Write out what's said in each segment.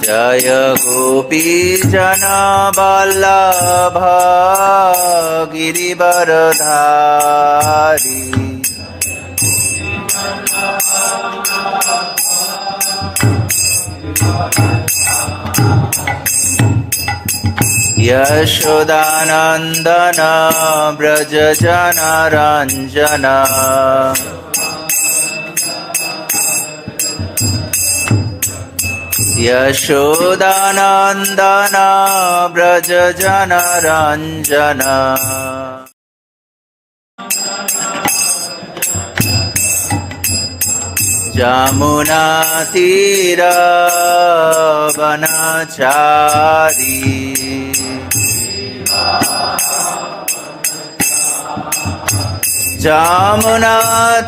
जय गोपी जना वल्लभ गिरिवरधारी यशोदानंदन व्रज जनरंजन यशोदानंदन व्रज जनरंजन जमुना तीर वनचारी जमुना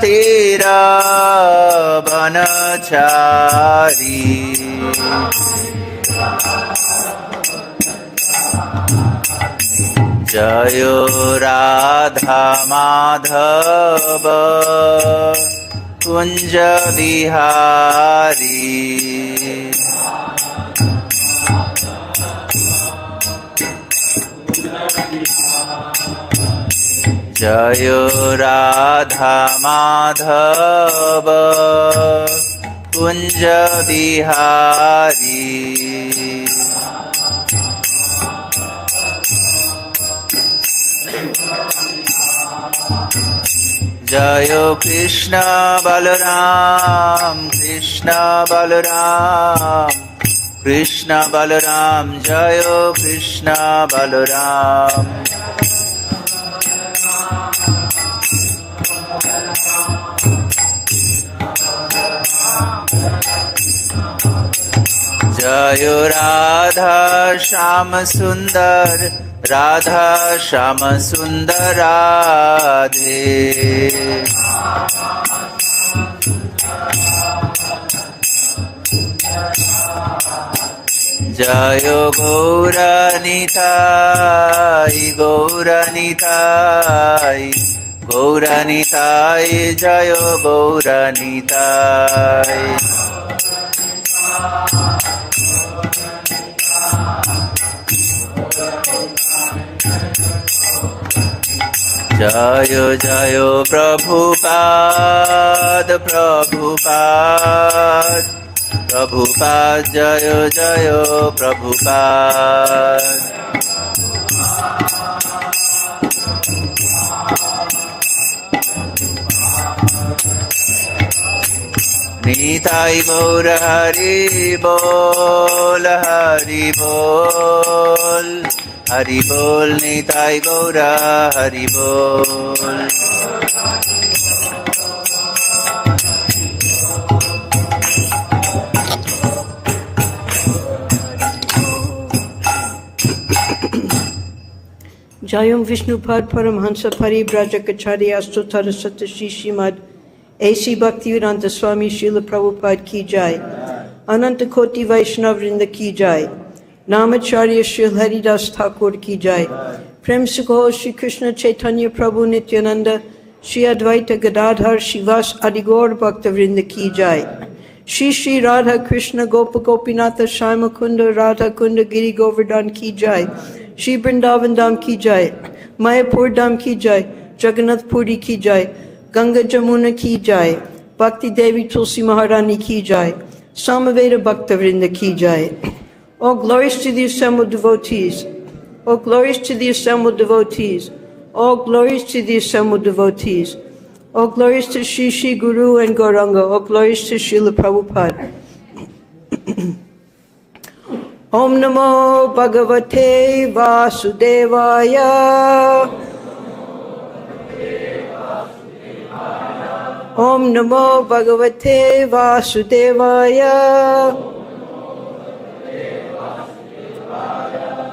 तीर वनचारी जयो राधा माधव कुंज बिहारी जयो राधा माधव कुंज बिहारी जयो कृष्ण बलराम कृष्ण बलराम कृष्ण बलराम जयो कृष्ण बलराम जयो राधा श्याम सुंदर राधा श्याम सुंदर राधे जयो गौरनिताई गौरनिताई गौरनिताई जयो गौरनिताई जयो जयो प्रभुपाद प्रभुपाद प्रभुपाद जयो जयो प्रभुपाद नीताई गौर हरि बोल हरि बोल हरि बोल नीताई गौर हरि बोल Jayam Vishnupad Paramhansa Paribrajacharya Astutara Sata Srimad A.C. Bhaktivedanta Swami Srila Prabhupada Ki Jai Ananta Koti Vaishnavrinda Ki Jai Namacharya Srila Haridas Thakur Ki Jai Prem Sukho Shri Krishna Chaitanya Prabhu Nityananda Shri Advaita Gadadhar Shivas Adigor Bhaktavrinda Ki Jai Shri Shri Radha Krishna Gopa Gopinatha Shama Kunda Radha Kunda Giri Govardhan Ki Jai Shri Vrindavan Dham Ki Jai Mayapur Dham Ki Jai Jagannath Puri Ki Jai Ganga Jamuna Ki Jai Bhakti Devi Tulsi Maharani Ki Jai Samaveda Bhaktavrinda Ki Jai. All glories to the assembled devotees. All glories to the assembled devotees. All glories to the assembled devotees. All glories to Shri Shri Guru and Gauranga. All glories to Srila Prabhupada. Om Namo Bhagavate Vasudevaya. Om Namo Bhagavate Vasudevaya.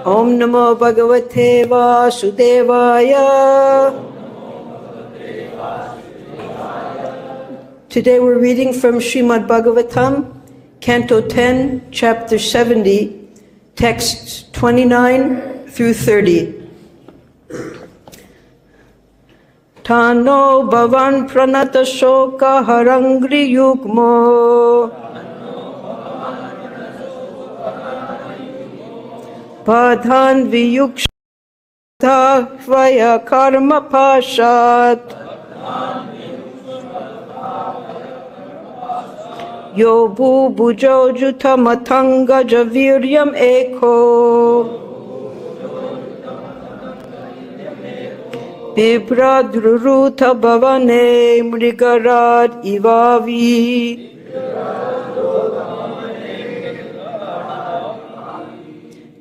Om Namo Bhagavate Vasudevaya. Today we're reading from Srimad Bhagavatam, Canto 10, Chapter 70, texts 29 through 30. Tano bhavan pranata shoka harangri yukmo. padhan viyukshta vaya karma pashat yobu bujo juta matanga javiryam eko bibradruruta bhavane mrigarad ivavi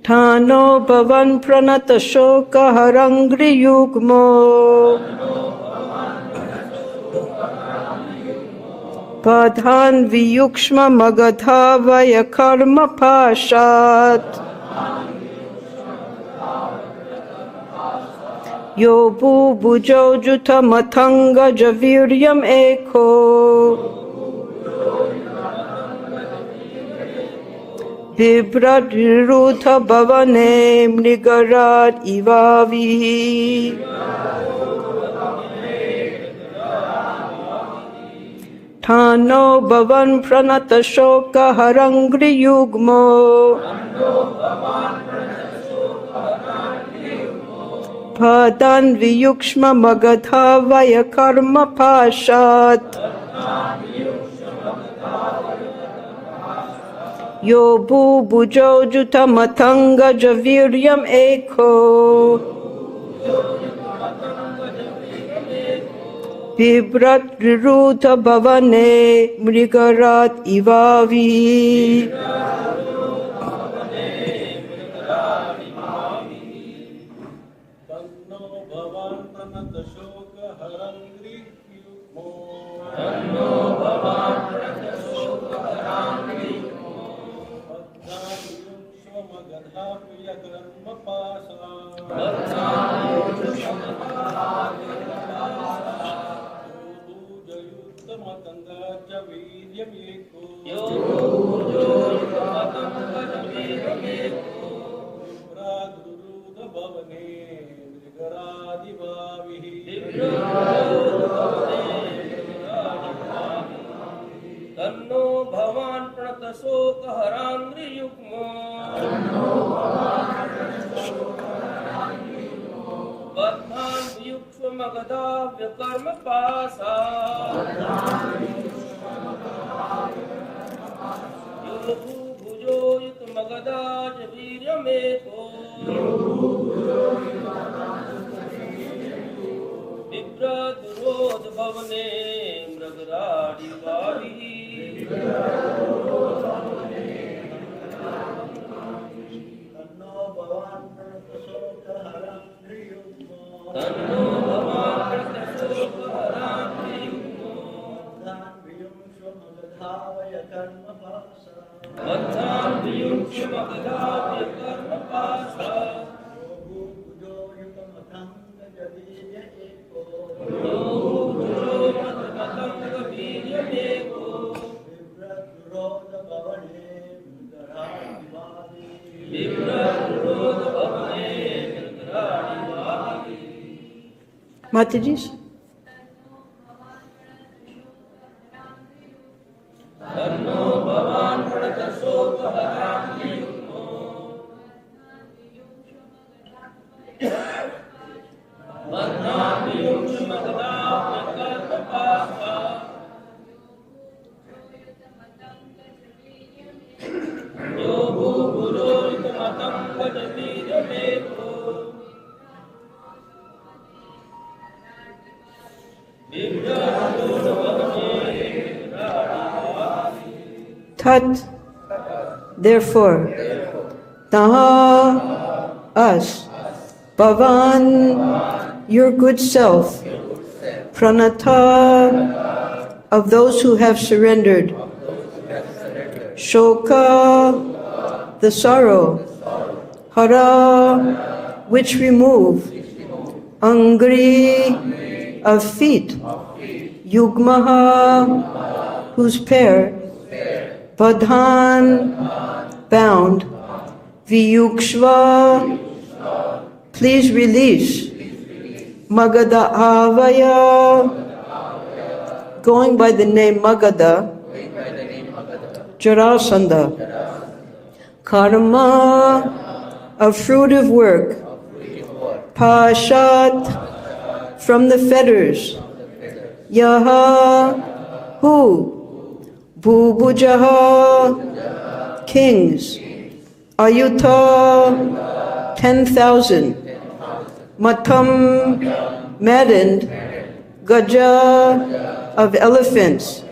Thano bhavan pranata shoka harangri yugmo Padhan viyukshma magadha vaya karma pashat Yobu bujo juta matanga javiryam eko Bibradruta bhavane mrigarad ivavi Thano bhavan pranata shoka harangri yugmo Padan viyukshma magadha vaya karma pashat Yobu bujo juta matanga javiryam eko Bibradruta bhavane mrigarat ivavi Tanno bhavan pranata shoka harangri yugmo Badhan viyukshva magadha vyakarma pasa Yobu bhujo yut magadha javiryameko Bibradurod bhavane mragaradi vavi Tanno bhavan pranata shoka harangri yugmo Tanno bhavan pranata shoka harangri yugmo Badhan viyukshva magadha vaya karma pasa Badhan viyukshva magadha vaya karma pasa Yobu bhujo yut matanga javirya eko Yobu bhujo yut matanga javirya eko Bibradruta bhavane mrigaradi vavi Bibradruta bhavane mrigaradi vavi Mataji's Tanno bhavan pranata shoka harangri yugmo Badhan viyukshva magadha vyakarma pasa Yobu bhujo yut matanga javiryameko Bibradruta bhavane mrigaradi Tat, therefore, taha, us, bhavan, your good self, pranata, of those who have surrendered, shoka, the sorrow, hara, which remove, angri, of feet, yugmaha, whose pair, badhan, bound, viyukshva, please release, Magadha avaya, going by the name Magadha, Jarasandha, karma, of fruitive work, pashat, from the fetters, yaha, who, bhubujaha, kings, ayuta, 10,000, matam, maddened, gaja, of elephants,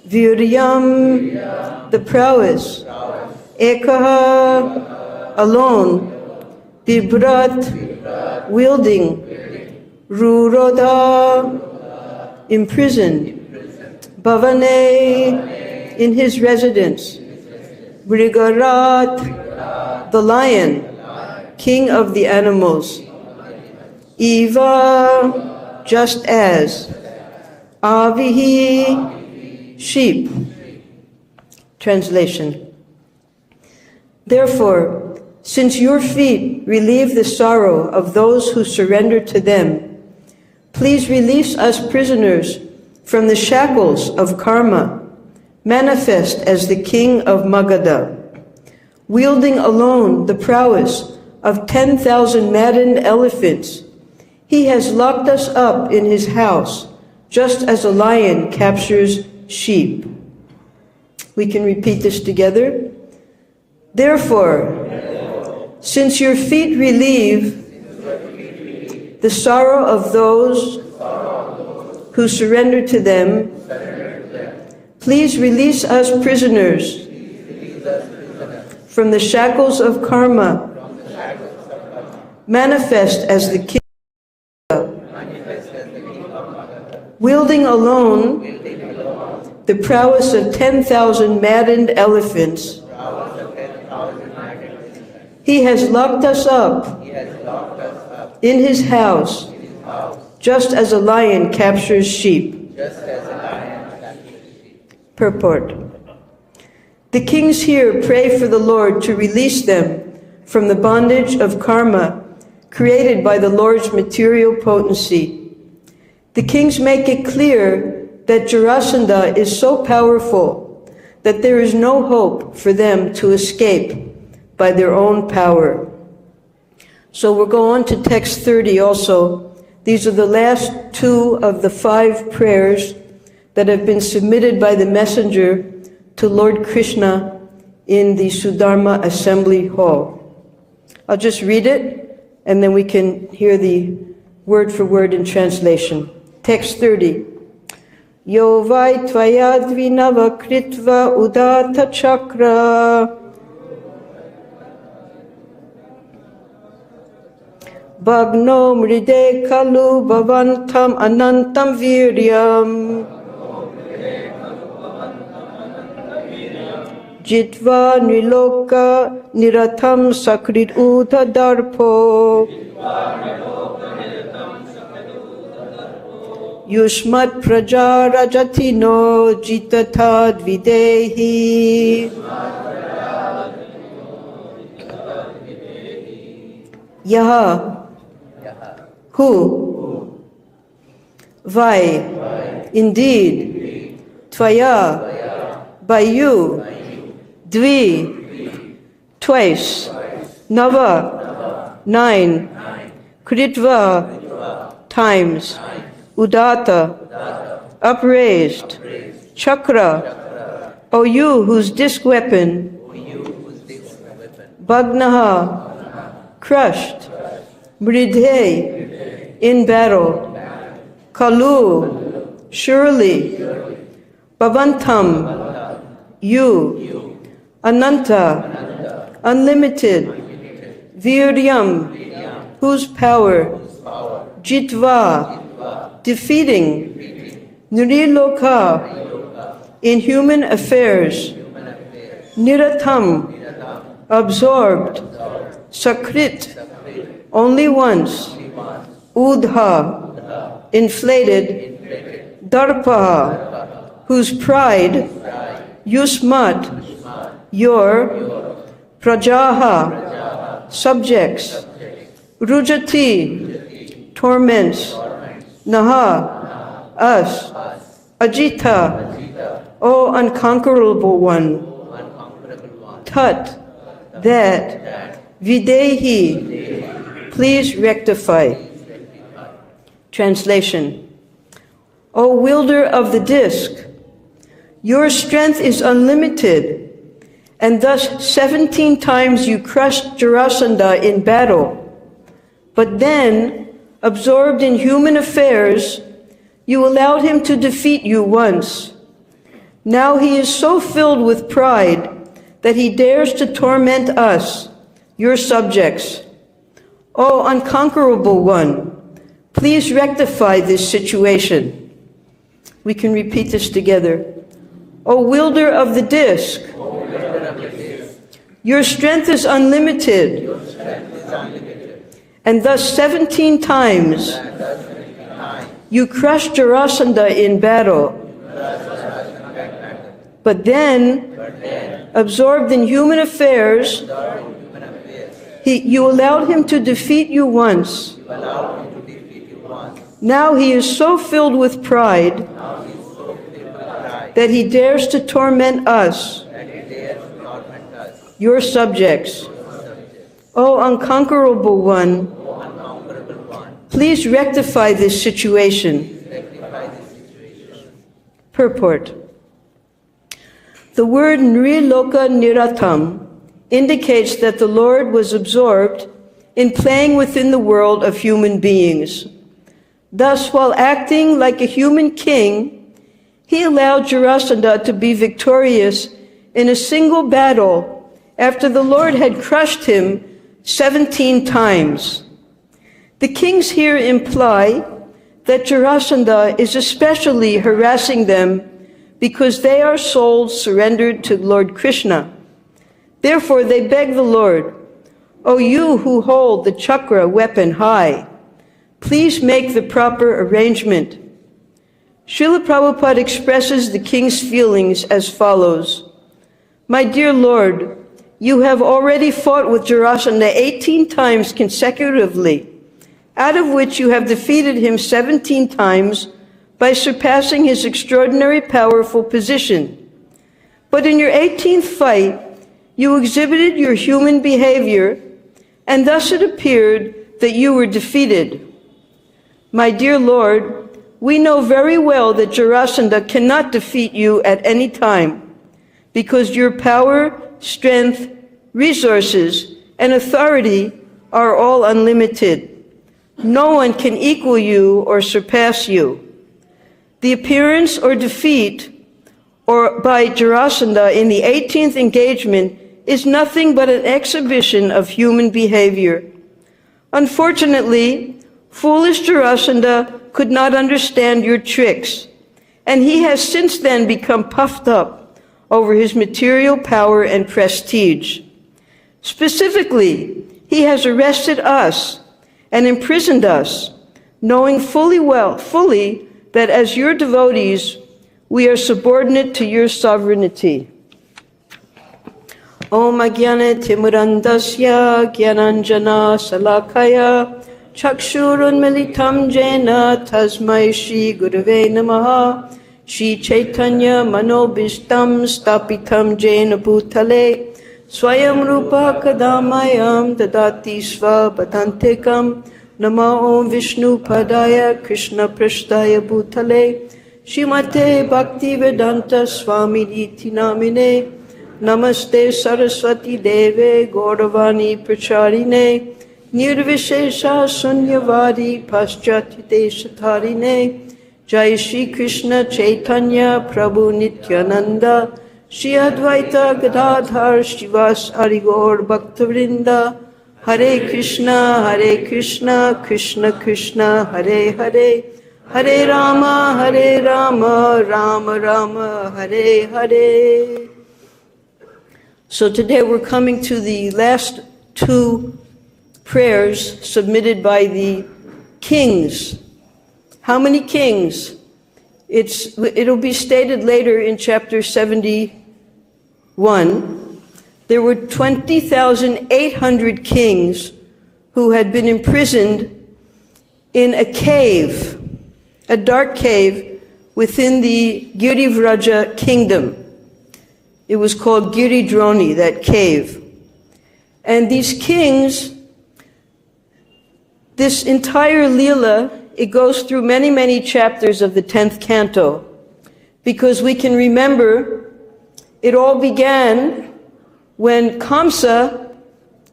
viryam, the prowess, ekaha, alone, bibrat, wielding, ruroda, imprisoned, bhavane, in his residence, brigarat, the lion, king of the animals, eva, just as, avihi, sheep. Translation. Therefore, since your feet relieve the sorrow of those who surrender to them, please release us prisoners from the shackles of karma, manifest as the king of Magadha, wielding alone the prowess of 10,000 maddened elephants. He has locked us up in his house, just as a lion captures sheep. We can repeat this together. Therefore, since your feet relieve the sorrow of those who surrender to them, please release us prisoners from the shackles of karma, manifest as the king, wielding alone the prowess of 10,000 maddened elephants. He has locked us up in his house, just as a lion captures sheep. Purport. The kings here pray for the Lord to release them from the bondage of karma created by the Lord's material potency. The kings make it clear that Jarasandha is so powerful that there is no hope for them to escape by their own power. So we'll go on to text 30 also. These are the last two of the 5 prayers that have been submitted by the messenger to Lord Krishna in the Sudharma Assembly Hall. I'll just read it, and then we can hear the word for word in translation. Text 30. Yo vai tvayadvinava kritva udata chakra Bhagno mride kalu bhavantam anantam viryam Jitva niloka niratam sakrit uta darpo Yushmat praja rajatino jitatad videhi Yaha who, vai, indeed, tvaya, by you, dvi, twice, nava, 9, kritva, times, udata, upraised, chakra, O you whose disc weapon, bhagnaha, crushed, mridhe, in battle, kalu, surely, bhavantam, you, ananta, unlimited, viryam, whose power, jitva, defeating, nriloka, in human affairs, niratam, absorbed, sakrit, only once, udha, inflated, darpa, whose pride, yusmat, your, prajaha, subjects, rujati, torments, naha, us, ajita, O unconquerable one, tat, that, videhi, please rectify. Translation. O wielder of the disc, your strength is unlimited, and thus 17 times you crushed Jarasandha in battle. But then, absorbed in human affairs, you allowed him to defeat you once. Now he is so filled with pride that he dares to torment us, your subjects. O unconquerable one, please rectify this situation. We can repeat this together. O wielder of the disc, your strength is unlimited, and thus 17 times you crushed Jarasandha in battle. But then, absorbed in human affairs, you allowed him to defeat you once. Now he is so filled with pride that he dares to torment us, your subjects. O unconquerable one, please rectify this situation. Purport. The word nṛpa-sukhaṁ indicates that the Lord was absorbed in playing within the world of human beings. Thus, while acting like a human king, he allowed Jarasandha to be victorious in a single battle after the Lord had crushed him 17 times. The kings here imply that Jarasandha is especially harassing them because they are souls surrendered to Lord Krishna. Therefore, they beg the Lord, O you who hold the chakra weapon high, please make the proper arrangement. Srila Prabhupada expresses the king's feelings as follows. My dear Lord, you have already fought with Jarasandha 18 times consecutively, out of which you have defeated him 17 times by surpassing his extraordinary powerful position. But in your 18th fight, you exhibited your human behavior, and thus it appeared that you were defeated. My dear Lord, we know very well that Jarasandha cannot defeat you at any time, because your power, strength, resources, and authority are all unlimited. No one can equal you or surpass you. The appearance or defeat by Jarasandha in the 18th engagement is nothing but an exhibition of human behavior. Unfortunately, foolish Jarasandha could not understand your tricks, and he has since then become puffed up over his material power and prestige. Specifically, he has arrested us and imprisoned us, knowing fully that as your devotees, we are subordinate to your sovereignty. Om Ajnana Timurandasya Gyananjana Salakaya Chakshurunmilitam Jena Tasmai Shri Gurave Namaha Shri Chaitanya Manobishtam Stapitam Jena Bhutale Swayam Rupa Kadamayam Dadati Svapnāyitam Nama Om Vishnu Padaya Krishna Prasthaya Bhutale Shrimate Bhaktivedanta Swami Iti Namine Namaste Saraswati Deve Gauravani Pracharine Nirvishesha Sunyavadi Paschatya Deshatarine Jai Shri Krishna Chaitanya Prabhu Nityananda Shri Advaita Gadadhar Shivas Arigaur Bhaktavrinda Hare Krishna, Krishna Krishna, Hare Hare, Hare Rama, Rama Rama, Hare Hare. So today we're coming to the last two prayers submitted by the kings. How many kings? It'll be stated later in chapter 71. There were 20,800 kings who had been imprisoned in a cave, a dark cave within the Girivraja kingdom. It was called Giridroni, that cave. And these kings, this entire Leela, it goes through many, many chapters of the 10th canto, because we can remember it all began when Kamsa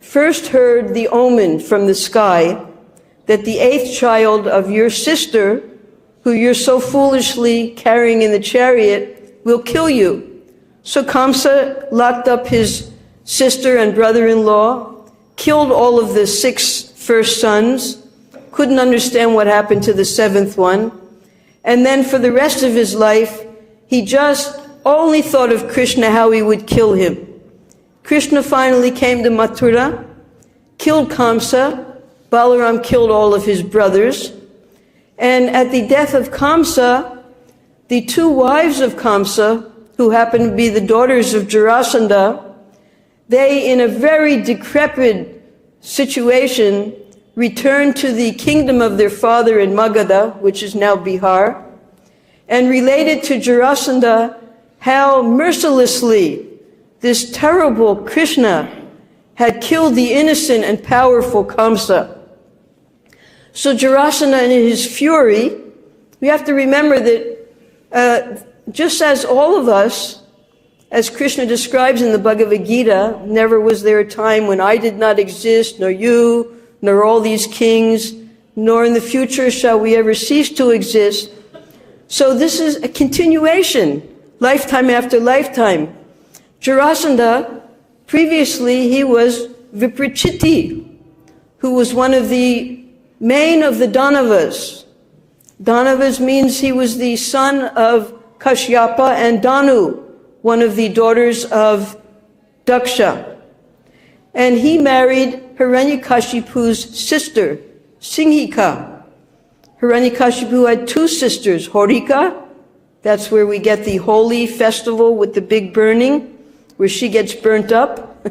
first heard the omen from the sky that the 8th child of your sister, who you're so foolishly carrying in the chariot, will kill you. So Kamsa locked up his sister and brother-in-law, killed all of the 6 first sons, couldn't understand what happened to the 7th one, and then for the rest of his life, he just only thought of Krishna, how he would kill him. Krishna finally came to Mathura, killed Kamsa. Balaram killed all of his brothers. And at the death of Kamsa, the 2 wives of Kamsa, who happened to be the daughters of Jarasandha, they, in a very decrepit situation, returned to the kingdom of their father in Magadha, which is now Bihar, and related to Jarasandha how mercilessly this terrible Krishna had killed the innocent and powerful Kamsa. So Jarasandha, in his fury, we have to remember that just as all of us, as Krishna describes in the Bhagavad Gita, never was there a time when I did not exist, nor you, nor all these kings, nor in the future shall we ever cease to exist. So this is a continuation, lifetime after lifetime. Jarasandha, previously he was Viprachiti, who was one of the main of the Danavas. Danavas means he was the son of Kashyapa and Danu, one of the daughters of Daksha. And he married Hiranyakashipu's sister, Singhika. Hiranyakashipu had 2 sisters, Horika, that's where we get the holy festival with the big burning, where she gets burnt up,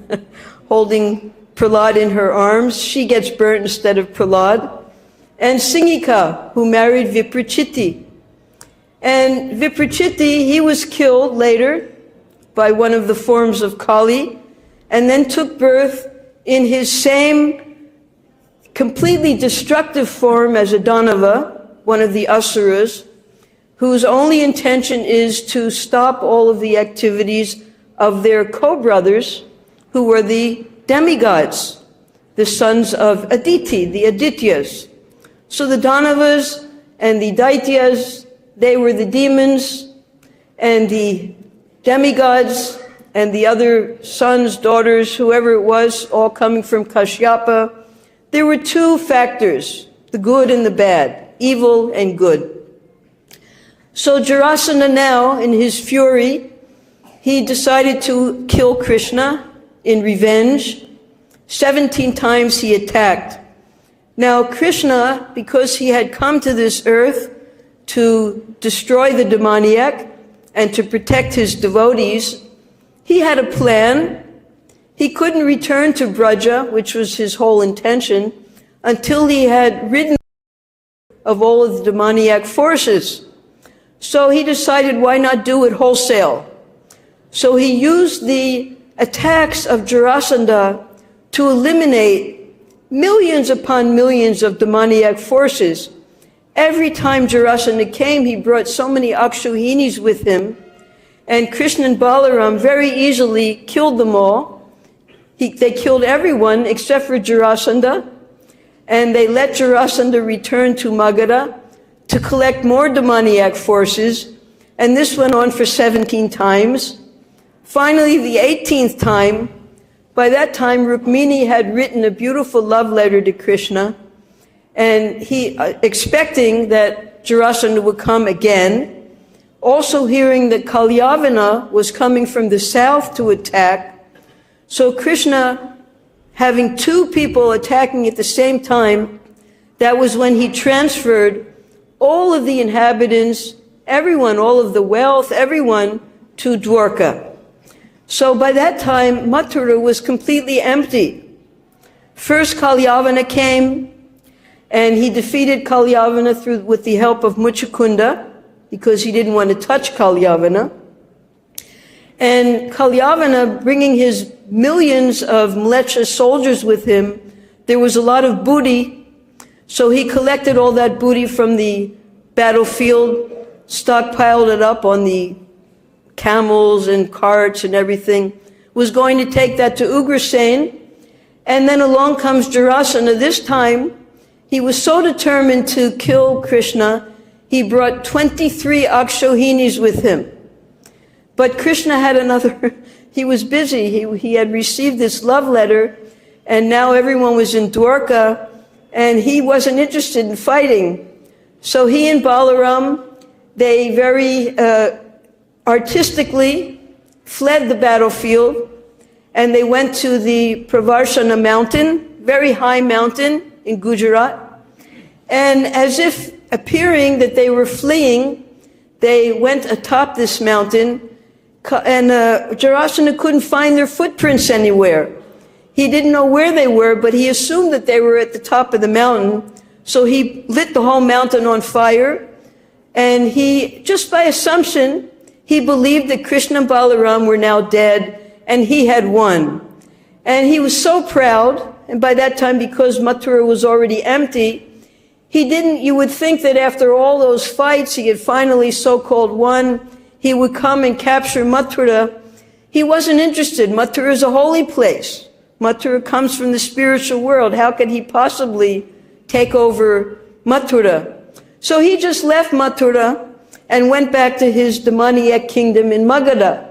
holding Prahlad in her arms. She gets burnt instead of Prahlad. And Singhika, who married Viprachiti. And Viprachiti, he was killed later by one of the forms of Kali, and then took birth in his same completely destructive form as a Danava, one of the Asuras, whose only intention is to stop all of the activities of their co-brothers, who were the demigods, the sons of Aditi, the Adityas. So the Danavas and the Daityas, they were the demons, and the demigods and the other sons, daughters, whoever it was, all coming from Kashyapa. There were 2 factors, the good and the bad, evil and good. So Jarasandha now, in his fury, he decided to kill Krishna in revenge. 17 times he attacked. Now Krishna, because he had come to this earth to destroy the demoniac and to protect his devotees, he had a plan. He couldn't return to Braja, which was his whole intention, until he had ridden of all of the demoniac forces. So he decided, why not do it wholesale? So he used the attacks of Jarasandha to eliminate millions upon millions of demoniac forces. Every time Jarasandha came, he brought so many Akshuhinis with him, and Krishna and Balaram very easily killed them all. They killed everyone except for Jarasandha, and they let Jarasandha return to Magadha to collect more demoniac forces, and this went on for 17 times. Finally, the 18th time, by that time, Rukmini had written a beautiful love letter to Krishna, and he, expecting that Jarasandha would come again, also hearing that Kalyavana was coming from the south to attack. So Krishna, having 2 people attacking at the same time, that was when he transferred all of the inhabitants, everyone, all of the wealth, everyone, to Dwarka. So by that time, Mathura was completely empty. First Kalyavana came, and he defeated Kalyavana with the help of Muchukunda, because he didn't want to touch Kalyavana. And Kalyavana, bringing his millions of mlecha soldiers with him, there was a lot of booty. So he collected all that booty from the battlefield, stockpiled it up on the camels and carts and everything, was going to take that to Ugrasen. And then along comes Jarasandha. This time, he was so determined to kill Krishna, he brought 23 Akshohinis with him. But Krishna had another, he was busy. He had received this love letter, and now everyone was in Dwarka, and he wasn't interested in fighting. So he and Balaram, they very artistically fled the battlefield, and they went to the Pravarshana mountain, very high mountain in Gujarat. And as if appearing that they were fleeing, they went atop this mountain, and Jarasandha couldn't find their footprints anywhere. He didn't know where they were, but he assumed that they were at the top of the mountain. So he lit the whole mountain on fire, and he, just by assumption, he believed that Krishna and Balaram were now dead, and he had won. And he was so proud, and by that time, because Mathura was already empty, you would think that after all those fights, he had finally so-called won, he would come and capture Mathura. He wasn't interested. Mathura is a holy place. Mathura comes from the spiritual world. How could he possibly take over Mathura? So he just left Mathura and went back to his demoniac kingdom in Magadha.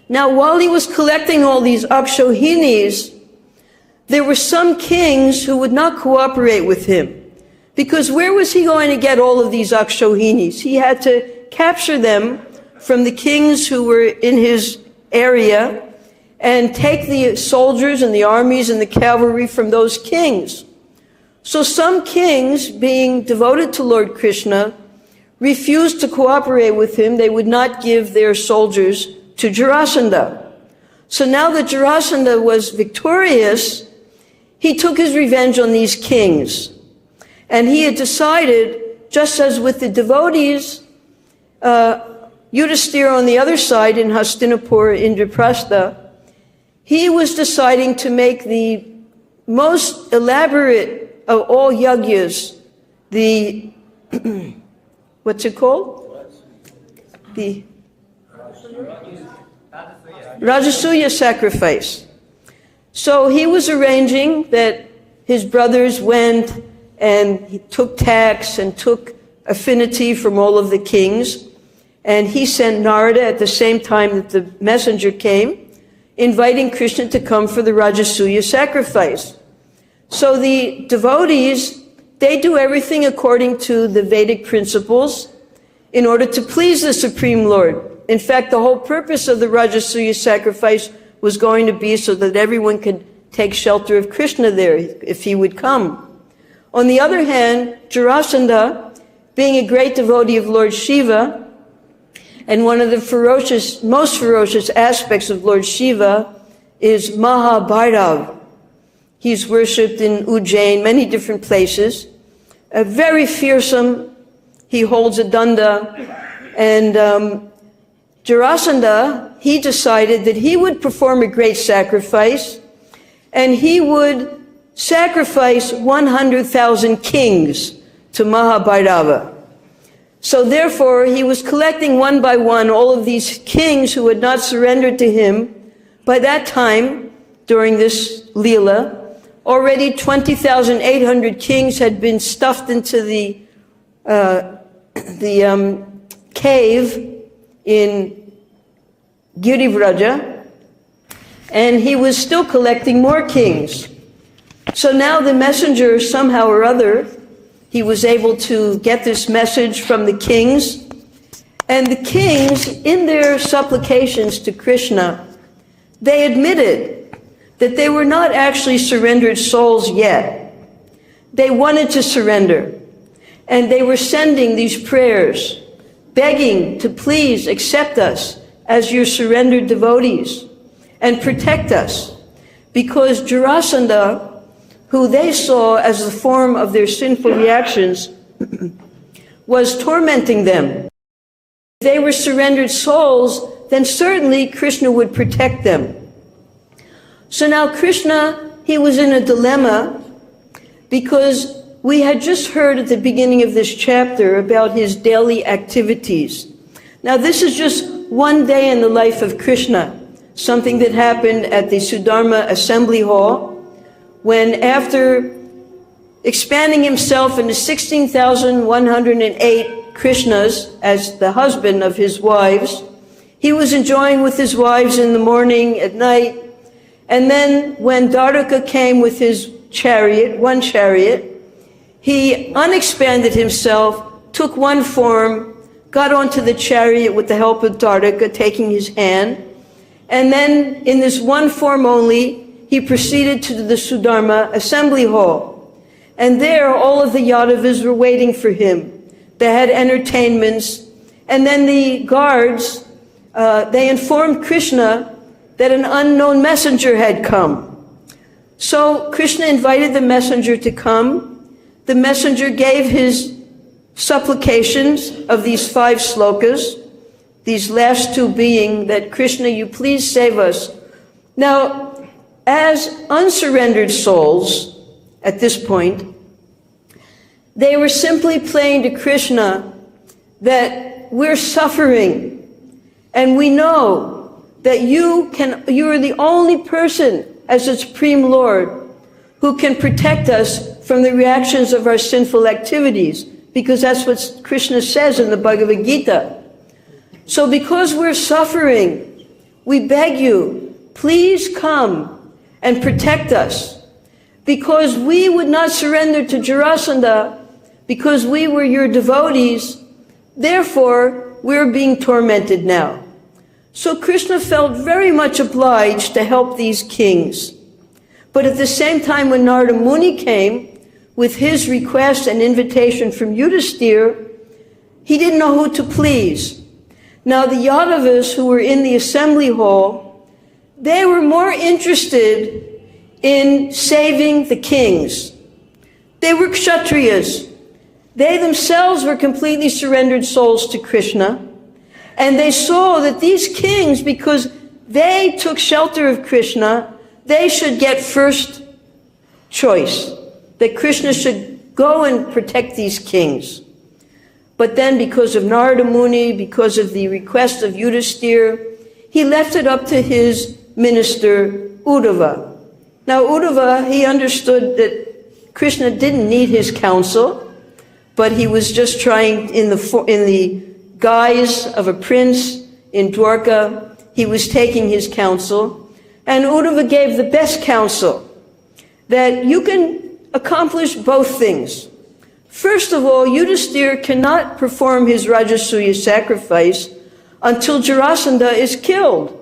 Now, while he was collecting all these Akshohinis, there were some kings who would not cooperate with him. Because where was he going to get all of these Akshohinis? He had to capture them from the kings who were in his area and take the soldiers and the armies and the cavalry from those kings. So some kings, being devoted to Lord Krishna, refused to cooperate with him. They would not give their soldiers to Jarasandha. So now that Jarasandha was victorious, he took his revenge on these kings. And he had decided, just as with the devotees, Yudhisthira on the other side in Hastinapur, Indraprastha, he was deciding to make the most elaborate of all yagyas, the, what's it called? The Rajasuya sacrifice. So he was arranging that his brothers went and he took tax and took affinity from all of the kings. And he sent Narada at the same time that the messenger came, inviting Krishna to come for the Rajasuya sacrifice. So the devotees, they do everything according to the Vedic principles in order to please the Supreme Lord. In fact, the whole purpose of the Rajasuya sacrifice was going to be so that everyone could take shelter of Krishna there if he would come. On the other hand, Jarasandha, being a great devotee of Lord Shiva, and one of the most ferocious aspects of Lord Shiva is Mahabhairav. He's worshipped in Ujjain, many different places. Very fearsome. He holds a danda. And Jarasandha, he decided that he would perform a great sacrifice, and he would sacrifice 100,000 kings to Mahabhairava. So therefore, he was collecting one by one all of these kings who had not surrendered to him. By that time, during this Leela, already 20,800 kings had been stuffed into the cave in Girivraja, and he was still collecting more kings. So now the messenger, somehow or other, he was able to get this message from the kings, and the kings, in their supplications to Krishna, they admitted that they were not actually surrendered souls yet. They wanted to surrender, and they were sending these prayers, begging to please accept us as your surrendered devotees and protect us, because Jarasandha, who they saw as the form of their sinful reactions, was tormenting them. If they were surrendered souls, then certainly Krishna would protect them. So now Krishna, he was in a dilemma because we had just heard at the beginning of this chapter about his daily activities. Now this is just one day in the life of Krishna, something that happened at the Sudharma Assembly Hall, when after expanding himself into 16,108 Krishnas as the husband of his wives, he was enjoying with his wives in the morning, at night, and then when Dwaraka came with his chariot, one chariot, he unexpanded himself, took one form, got onto the chariot with the help of Dwaraka, taking his hand, and then in this one form only, he proceeded to the Sudharma Assembly Hall. And there, all of the Yadavas were waiting for him. They had entertainments, and then the guards, they informed Krishna that an unknown messenger had come. So Krishna invited the messenger to come. The messenger gave his supplications of these 5 slokas, these last 2 being that, Krishna, you please save us. Now, as unsurrendered souls, at this point, they were simply playing to Krishna that we're suffering, and we know that you are the only person as the Supreme Lord who can protect us from the reactions of our sinful activities, because that's what Krishna says in the Bhagavad Gita. So because we're suffering, we beg you, please come and protect us, because we would not surrender to Jarasandha because we were your devotees, therefore we're being tormented now. So Krishna felt very much obliged to help these kings. But at the same time, when Narada Muni came with his request and invitation from Yudhisthira, he didn't know who to please. Now the Yadavas who were in the assembly hall, they were more interested in saving the kings. They were Kshatriyas. They themselves were completely surrendered souls to Krishna. And they saw that these kings, because they took shelter of Krishna, they should get first choice. That Krishna should go and protect these kings. But then because of Narada Muni, because of the request of Yudhisthira, he left it up to his minister, Uddhava. Now Uddhava, he understood that Krishna didn't need his counsel, but he was just trying in the guise of a prince in Dwarka, he was taking his counsel, and Uddhava gave the best counsel, that you can accomplish both things. First of all, Yudhisthira cannot perform his Rajasuya sacrifice until Jarasandha is killed.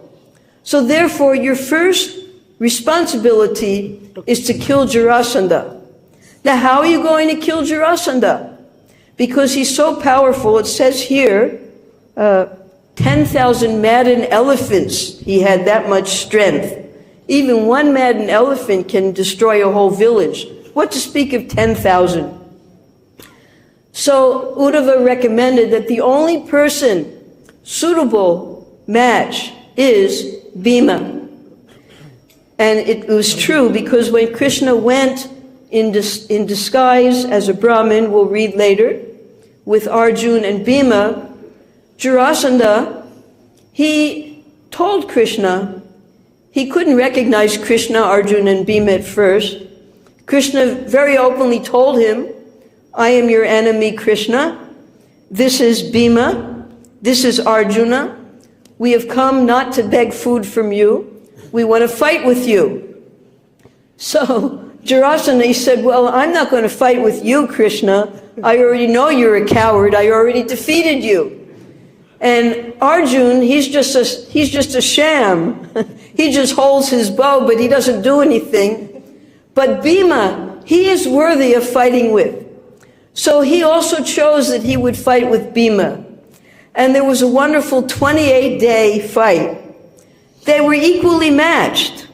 So therefore, your first responsibility is to kill Jarasandha. Now, how are you going to kill Jarasandha? Because he's so powerful, it says here, 10,000 maddened elephants, he had that much strength. Even one maddened elephant can destroy a whole village. What to speak of 10,000? So Uddhava recommended that the only person suitable match is Bhima. And it was true, because when Krishna went in disguise as a Brahmin, we'll read later, with Arjuna and Bhima, Jarasandha, he told Krishna, he couldn't recognize Krishna, Arjuna, and Bhima at first. Krishna very openly told him, I am your enemy, Krishna. This is Bhima. This is Arjuna. We have come not to beg food from you. We want to fight with you. So Jarasandha, he said, well, I'm not going to fight with you, Krishna. I already know you're a coward. I already defeated you. And Arjuna, he's just a sham. He just holds his bow, but he doesn't do anything. But Bhima, he is worthy of fighting with. So he also chose that he would fight with Bhima. And there was a wonderful 28-day fight. They were equally matched.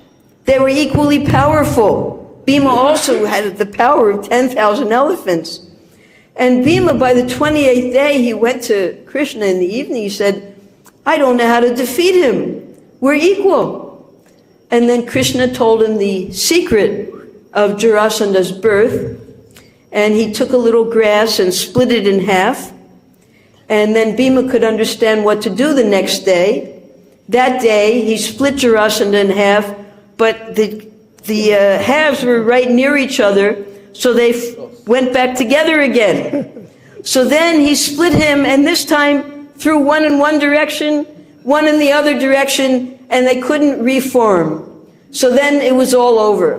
They were equally powerful. Bhima also had the power of 10,000 elephants. And Bhima, by the 28th day, he went to Krishna in the evening. He said, I don't know how to defeat him. We're equal. And then Krishna told him the secret of Jarasandha's birth. And he took a little grass and split it in half. And then Bhima could understand what to do the next day. That day, he split Jarasandha in half, but the halves were right near each other, so they went back together again. So then he split him, and this time threw one in one direction, one in the other direction, and they couldn't reform. So then it was all over.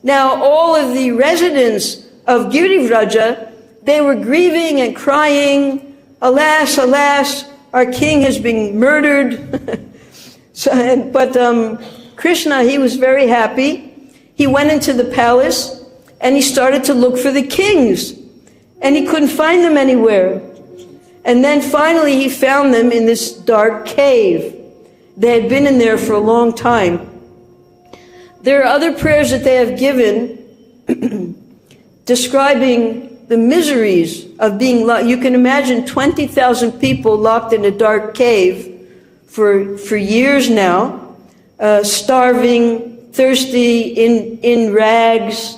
Now all of the residents of Girivraja, they were grieving and crying, alas, alas, our king has been murdered. But Krishna, he was very happy. He went into the palace and he started to look for the kings. And he couldn't find them anywhere. And then finally he found them in this dark cave. They had been in there for a long time. There are other prayers that they have given describing the miseries of being locked. You can imagine 20,000 people locked in a dark cave for years now, starving, thirsty, in rags,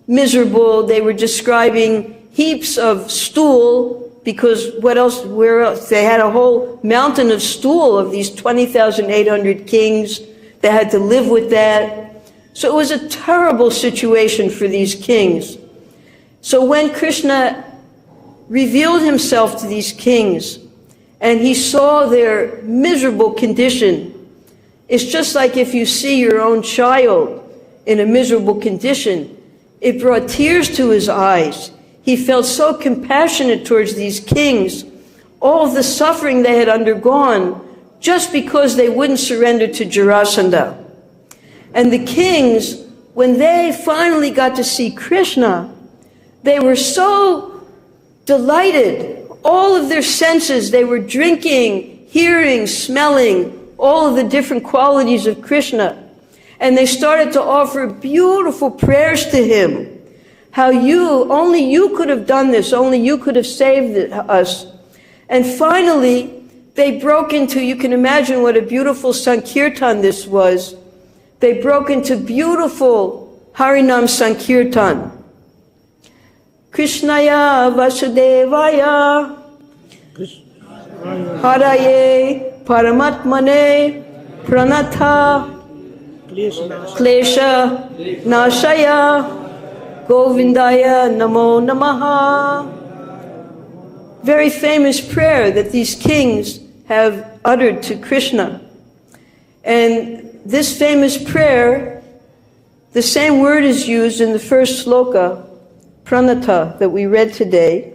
miserable. They were describing heaps of stool, because where else? They had a whole mountain of stool of these 20,800 kings. They had to live with that. So it was a terrible situation for these kings. So when Krishna revealed himself to these kings and he saw their miserable condition, it's just like if you see your own child in a miserable condition, it brought tears to his eyes. He felt so compassionate towards these kings, all of the suffering they had undergone just because they wouldn't surrender to Jarasandha. And the kings, when they finally got to see Krishna, they were so delighted. All of their senses, they were drinking, hearing, smelling, all of the different qualities of Krishna. And they started to offer beautiful prayers to him. How only you could have done this, only you could have saved us. And finally, they broke into, you can imagine what a beautiful Sankirtan this was. They broke into beautiful Harinam Sankirtan. Krishnaya Vasudevaya Haraye Paramatmane Pranatha Klesha Nashaya Govindaya Namo Namaha. Very famous prayer that these kings have uttered to Krishna. And this famous prayer, the same word is used in the first sloka, pranata, that we read today,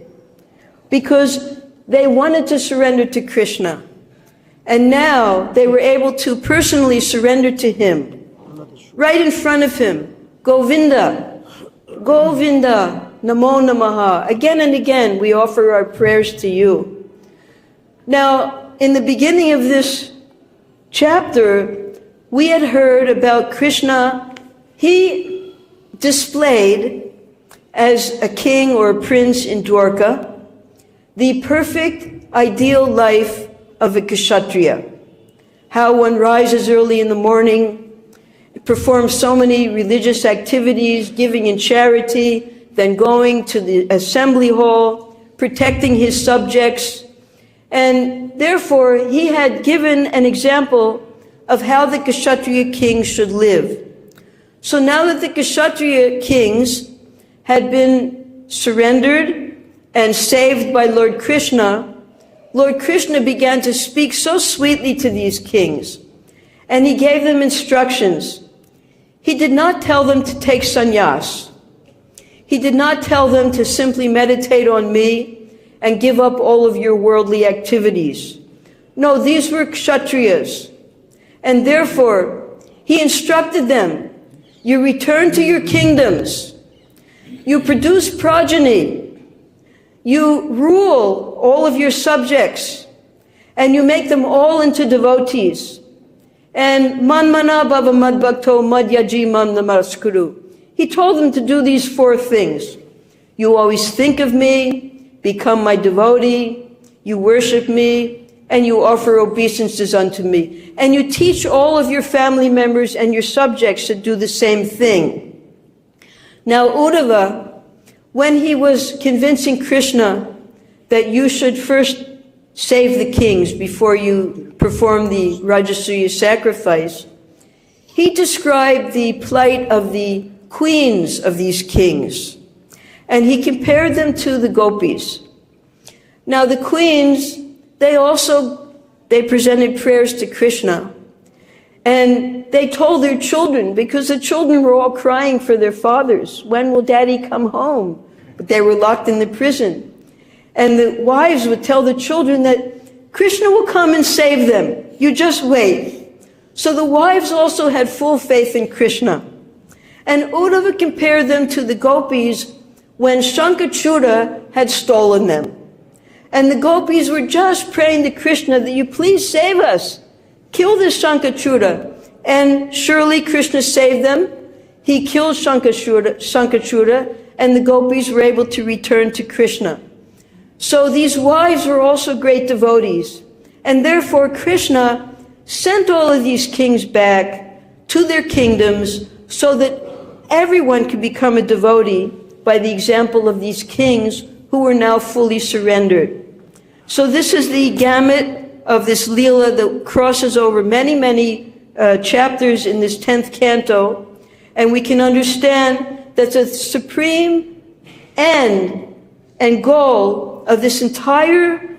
because they wanted to surrender to Krishna. And now they were able to personally surrender to him. Right in front of him, Govinda, Govinda, Namo Namaha. Again and again, we offer our prayers to you. Now, in the beginning of this chapter, we had heard about Krishna. He displayed, as a king or a prince in Dwarka, the perfect, ideal life of a kshatriya. How one rises early in the morning, performs so many religious activities, giving in charity, then going to the assembly hall, protecting his subjects. And therefore, he had given an example of how the Kshatriya kings should live. So now that the Kshatriya kings had been surrendered and saved by Lord Krishna began to speak so sweetly to these kings. And he gave them instructions. He did not tell them to take sannyas. He did not tell them to simply meditate on me and give up all of your worldly activities. No, these were Kshatriyas. And therefore, he instructed them, you return to your kingdoms, you produce progeny, you rule all of your subjects, and you make them all into devotees. And manmana bhava madbhakto madhyaji mam namaskuru. He told them to do these 4 things. You always think of me, become my devotee, you worship me, and you offer obeisances unto me. And you teach all of your family members and your subjects to do the same thing. Now, Uddhava, when he was convincing Krishna that you should first save the kings before you perform the Rajasuya sacrifice, he described the plight of the queens of these kings, and he compared them to the gopis. Now, the queens, they presented prayers to Krishna, and they told their children, because the children were all crying for their fathers, when will daddy come home? But they were locked in the prison. And the wives would tell the children that Krishna will come and save them. You just wait. So the wives also had full faith in Krishna. And Uddhava compared them to the gopis when Shankachuda had stolen them. And the gopis were just praying to Krishna that you please save us. Kill this Shankachuda. And surely Krishna saved them. He killed Shankachuda, and the gopis were able to return to Krishna. So these wives were also great devotees. And therefore Krishna sent all of these kings back to their kingdoms so that everyone could become a devotee by the example of these kings who were now fully surrendered. So this is the gamut of this Leela that crosses over many, many chapters in this 10th canto. And we can understand that the supreme end and goal of this entire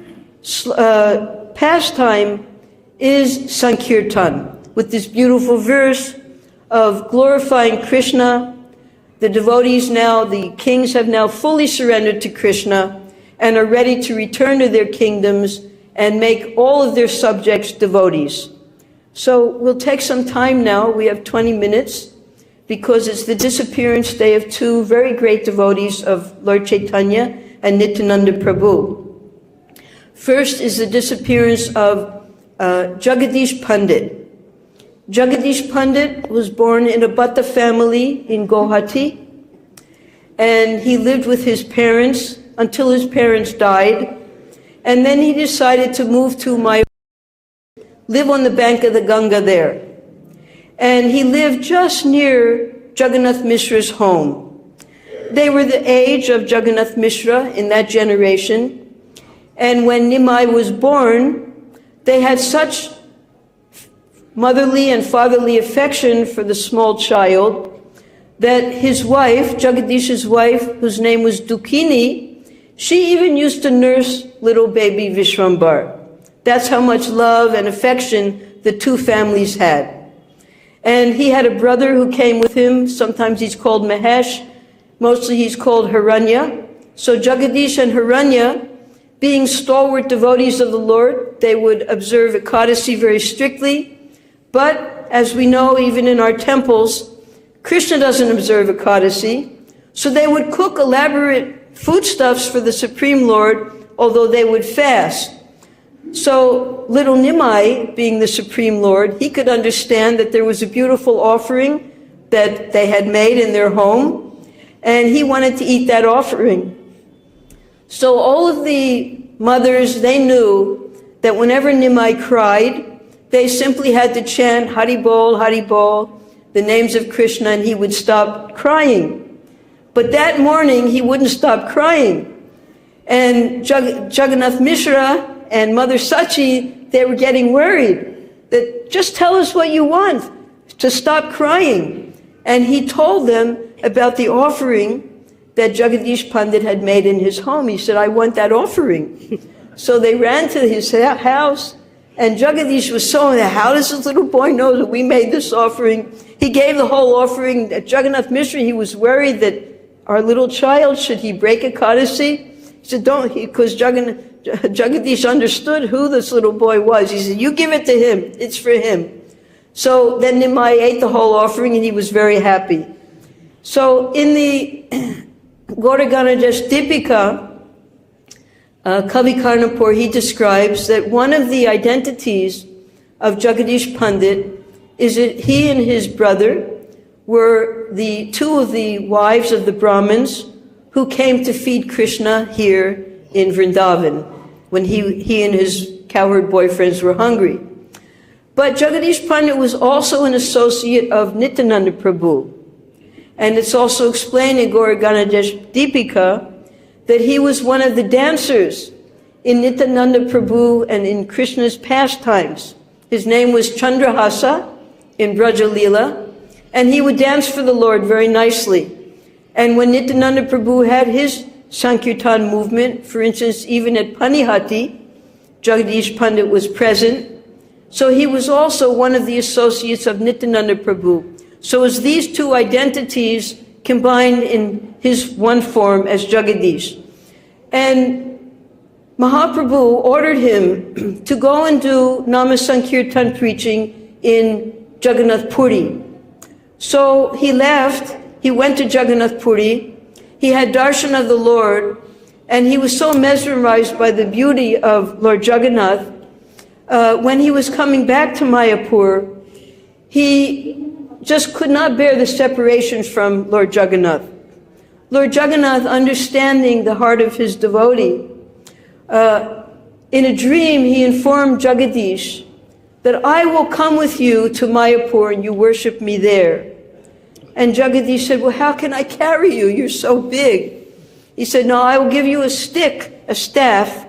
pastime is Sankirtan, with this beautiful verse of glorifying Krishna. The devotees now, the kings have now fully surrendered to Krishna and are ready to return to their kingdoms and make all of their subjects devotees. So we'll take some time now. We have 20 minutes because it's the disappearance day of two very great devotees of Lord Chaitanya and Nityananda Prabhu. First is the disappearance of Jagadish Pandit. Jagadish Pandit was born in a Bhatta family in Guwahati, and he lived with his parents until his parents died, and then he decided to move to live on the bank of the Ganga there. And he lived just near Jagannath Mishra's home. They were the age of Jagannath Mishra in that generation. And when Nimai was born, they had such motherly and fatherly affection for the small child that his wife, Jagadish's wife, whose name was Dukini, she even used to nurse little baby Vishwambar. That's how much love and affection the two families had. And he had a brother who came with him. Sometimes he's called Mahesh. Mostly he's called Hiranya. So Jagadish and Hiranya, being stalwart devotees of the Lord, they would observe Ekadasi very strictly. But as we know, even in our temples, Krishna doesn't observe Ekadasi. So they would cook elaborate foodstuffs for the Supreme Lord, although they would fast. So little Nimai, being the Supreme Lord, he could understand that there was a beautiful offering that they had made in their home, and he wanted to eat that offering. So all of the mothers, they knew that whenever Nimai cried, they simply had to chant Haribol, Haribol, the names of Krishna, and he would stop crying. But that morning, he wouldn't stop crying. And Jagannath Mishra and Mother Sachi, they were getting worried that just tell us what you want to stop crying. And he told them about the offering that Jagadish Pandit had made in his home. He said, I want that offering. So they ran to his house, and Jagadish was so, how does this little boy know that we made this offering? He gave the whole offering. Jagannath Mishra, he was worried that our little child, should he break Ekadasi? He said, don't, because Jagadish understood who this little boy was. He said, you give it to him, it's for him. So then Nimai ate the whole offering, and he was very happy. So in the Gauraganajas Dipika, Kavi Karnapur, he describes that one of the identities of Jagadish Pandit is that he and his brother were the two of the wives of the Brahmins who came to feed Krishna here in Vrindavan when he and his cowherd boyfriends were hungry. But Jagadish Pandit was also an associate of Nityananda Prabhu. And it's also explained in Gaura Ganadesh Deepika that he was one of the dancers in Nityananda Prabhu and in Krishna's pastimes. His name was Chandrahasa in Braja Leela, and he would dance for the Lord very nicely. And when Nityananda Prabhu had his Sankirtan movement, for instance, even at Panihati, Jagadish Pandit was present. So he was also one of the associates of Nityananda Prabhu. So as these two identities combined in his one form as Jagadish. And Mahaprabhu ordered him to go and do Nama Sankirtan preaching in Jagannath Puri. So he left, he went to Jagannath Puri, he had darshan of the Lord, and he was so mesmerized by the beauty of Lord Jagannath. When he was coming back to Mayapur, he just could not bear the separation from Lord Jagannath. Lord Jagannath, understanding the heart of his devotee, in a dream he informed Jagadish that I will come with you to Mayapur and you worship me there. And Jagadish said, well, how can I carry you? You're so big. He said, no, I will give you a stick, a staff,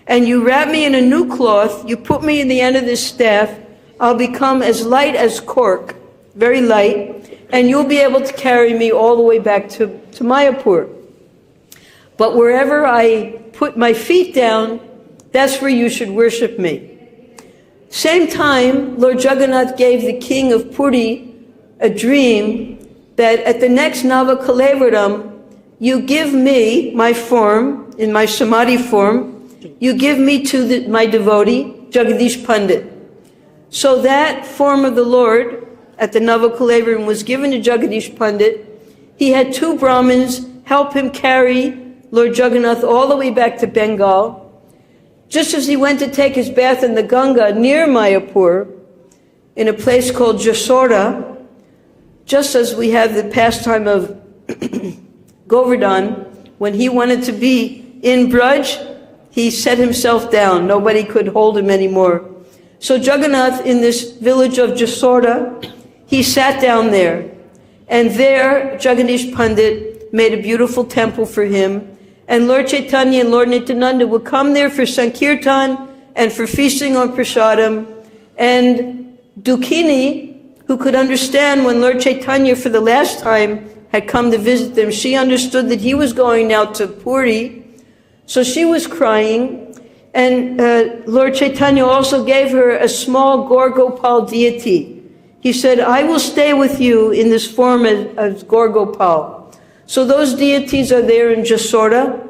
and you wrap me in a new cloth, you put me in the end of this staff, I'll become as light as cork, very light, and you'll be able to carry me all the way back to Mayapur. But wherever I put my feet down, that's where you should worship me. Same time, Lord Jagannath gave the king of Puri a dream that at the next Navakalevaram, you give me my form, in my samadhi form, you give me to my devotee, Jagadish Pandit. So that form of the Lord at the Navakalevaram was given to Jagadish Pandit. He had two Brahmins help him carry Lord Jagannath all the way back to Bengal. Just as he went to take his bath in the Ganga near Mayapur, in a place called Jasora, just as we have the pastime of Govardhan, when he wanted to be in Braj, he set himself down. Nobody could hold him anymore. So Jagannath, in this village of Jasora, he sat down there. And there, Jagadish Pandit made a beautiful temple for him. And Lord Chaitanya and Lord Nityananda would come there for Sankirtan and for feasting on prasadam. And Dukhini, who could understand when Lord Chaitanya for the last time had come to visit them, she understood that he was going now to Puri. So she was crying. And Lord Chaitanya also gave her a small Gaur-Gopal deity. He said, I will stay with you in this form as Gaur-Gopal. So those deities are there in Jasora,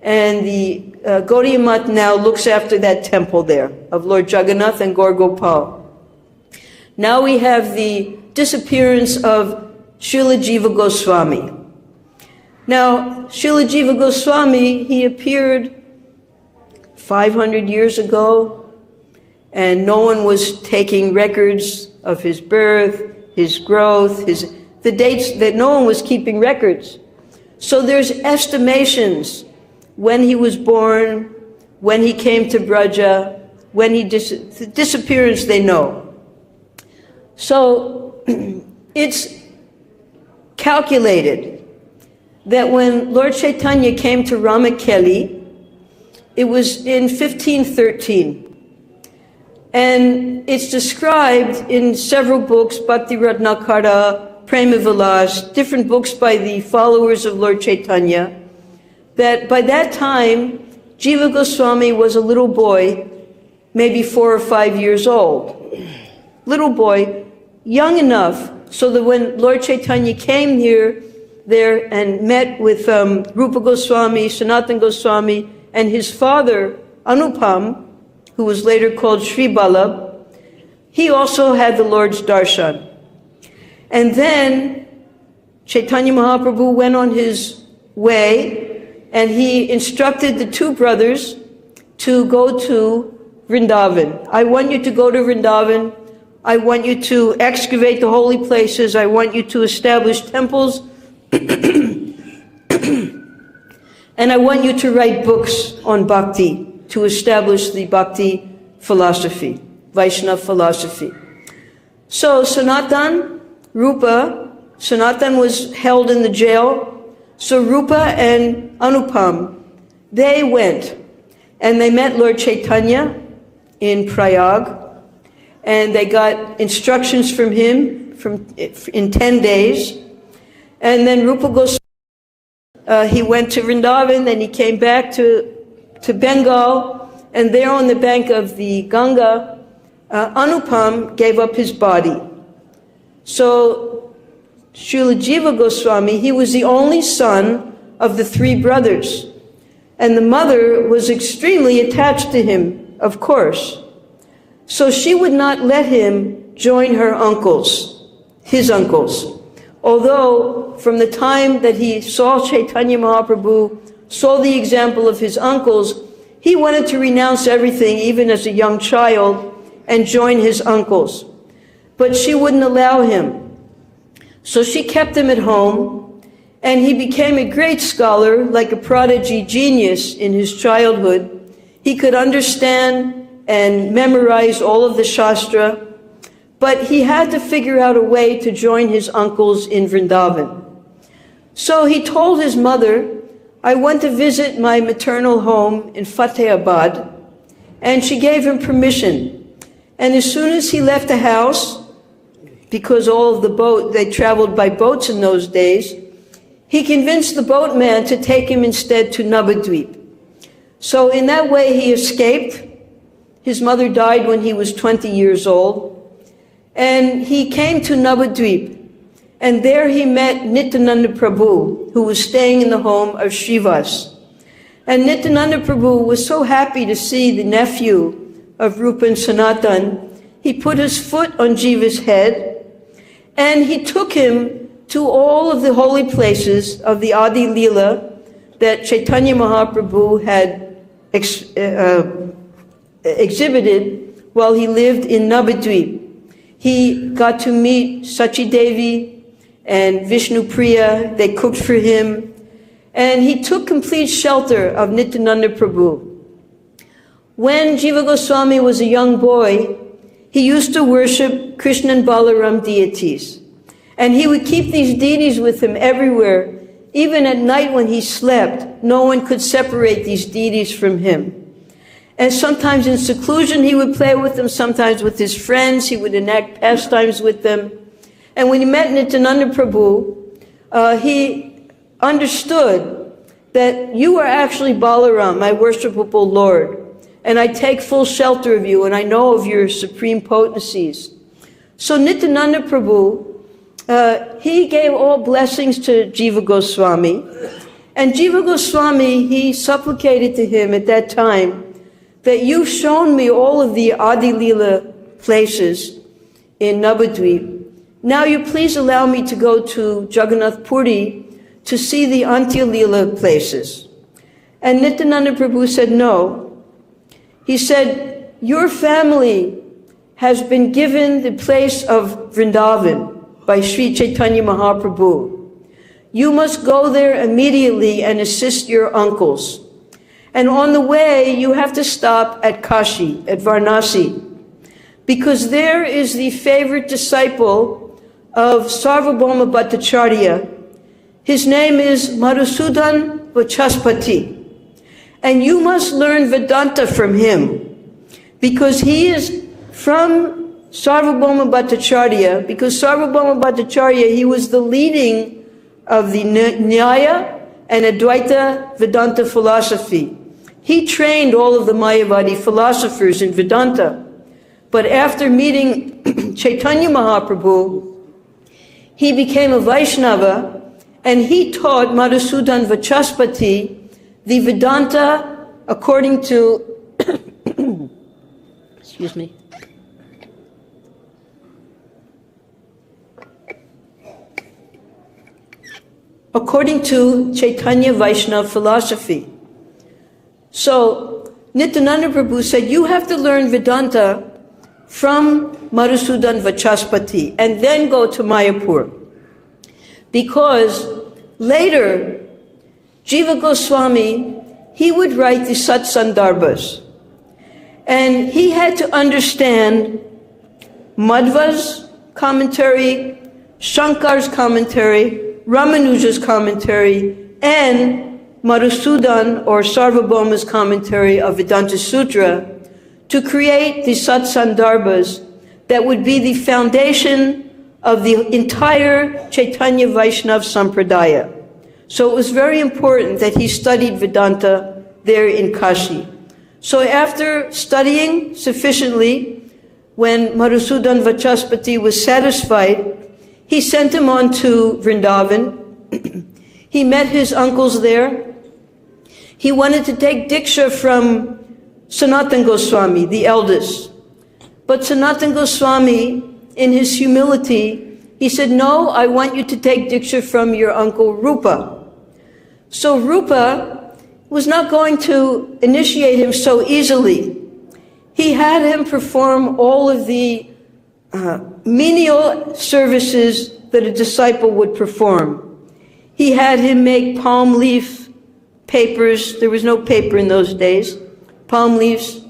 and the Gaudiya Math now looks after that temple there of Lord Jagannath and Gaur-Gopal. Now we have the disappearance of Srila Jiva Goswami. Now, Srila Jiva Goswami, he appeared 500 years ago, and no one was taking records of his birth, his growth, the dates, that no one was keeping records. So there's estimations when he was born, when he came to Braja, when he the disappearance they know. So it's calculated that when Lord Chaitanya came to Ramakeli, it was in 1513. And it's described in several books, Bhakti Ratnakara, Prema Vilas, different books by the followers of Lord Chaitanya, that by that time, Jiva Goswami was a little boy, maybe 4 or 5 years old. Little boy, young enough, so that when Lord Chaitanya came there and met with Rupa Goswami, Sanatana Goswami, and his father, Anupam, who was later called Sri Ballabh, he also had the Lord's darshan. And then Chaitanya Mahaprabhu went on his way, and he instructed the two brothers to go to Vrindavan. I want you to go to Vrindavan. I want you to excavate the holy places. I want you to establish temples. And I want you to write books on bhakti. to establish the Bhakti philosophy, Vaishnava philosophy. So Sanatan, Rupa, Sanatan was held in the jail. So Rupa and Anupam, they went and they met Lord Chaitanya in Prayag, and they got instructions from him in 10 days. And then Rupa Goswami, he went to Vrindavan, then he came back to Bengal, and there on the bank of the Ganga, Anupam gave up his body. So Srila Jiva Goswami, he was the only son of the three brothers. And the mother was extremely attached to him, of course. So she would not let him join her uncles, his uncles. Although from the time that he saw Chaitanya Mahaprabhu, saw the example of his uncles, he wanted to renounce everything, even as a young child, and join his uncles. But she wouldn't allow him. So she kept him at home, and he became a great scholar, like a prodigy genius in his childhood. He could understand and memorize all of the Shastra, but he had to figure out a way to join his uncles in Vrindavan. So he told his mother, I went to visit my maternal home in Fatehabad, and she gave him permission. And as soon as he left the house, because all of they traveled by boats in those days, he convinced the boatman to take him instead to Navadvip. So in that way he escaped. His mother died when he was 20 years old. And he came to Navadvip. And there he met Nityananda Prabhu, who was staying in the home of Srivas. And Nityananda Prabhu was so happy to see the nephew of Rupa and Sanatan. He put his foot on Jiva's head, and he took him to all of the holy places of the Adi Leela that Chaitanya Mahaprabhu had exhibited while he lived in Navadvip. He got to meet Sachi Devi and Vishnu Priya. They cooked for him, and he took complete shelter of Nityananda Prabhu. When Jiva Goswami was a young boy, he used to worship Krishna and Balaram deities. And he would keep these deities with him everywhere. Even at night when he slept, no one could separate these deities from him. And sometimes in seclusion he would play with them, sometimes with his friends, he would enact pastimes with them. And when he met Nityananda Prabhu, he understood that you are actually Balaram, my worshipable Lord, and I take full shelter of you, and I know of your supreme potencies. So Nityananda Prabhu, he gave all blessings to Jiva Goswami. And Jiva Goswami, he supplicated to him at that time that you've shown me all of the Adi Leela places in Navadvip. Now you please allow me to go to Jagannath Puri to see the Antya Leela places. And Nityananda Prabhu said no. He said, your family has been given the place of Vrindavan by Sri Chaitanya Mahaprabhu. You must go there immediately and assist your uncles. And on the way, you have to stop at Kashi, at Varanasi, because there is the favorite disciple of Sarvabhauma Bhattacharya. His name is Madhusudan Vachaspati. And you must learn Vedanta from him, because he is from Sarvabhauma Bhattacharya, because Sarvabhauma Bhattacharya, he was the leading of the Nyaya and Advaita Vedanta philosophy. He trained all of the Mayavadi philosophers in Vedanta. But after meeting Chaitanya Mahaprabhu, he became a Vaishnava, and he taught Madhusudan Vachaspati the Vedanta according to, excuse me, according to Chaitanya Vaishnava philosophy. So Nityananda Prabhu said, you have to learn Vedanta from Madhusudan Vachaspati and then go to Mayapur. Because later, Jiva Goswami, he would write the Sat-sandarbhas. And he had to understand Madhva's commentary, Shankar's commentary, Ramanuja's commentary, and Madhusudan or Sarvabhauma's commentary of Vedanta Sutra to create the Sat-sandarbhas that would be the foundation of the entire Chaitanya Vaishnava Sampradaya. So it was very important that he studied Vedanta there in Kashi. So after studying sufficiently, when Madhusudan Vachaspati was satisfied, he sent him on to Vrindavan. He met his uncles there. He wanted to take Diksha from Sanatana Goswami, the eldest. But Sanatana Goswami, in his humility, he said, no, I want you to take Diksha from your uncle Rupa. So Rupa was not going to initiate him so easily. He had him perform all of the menial services that a disciple would perform. He had him make palm leaf papers. There was no paper in those days. Palm leaves.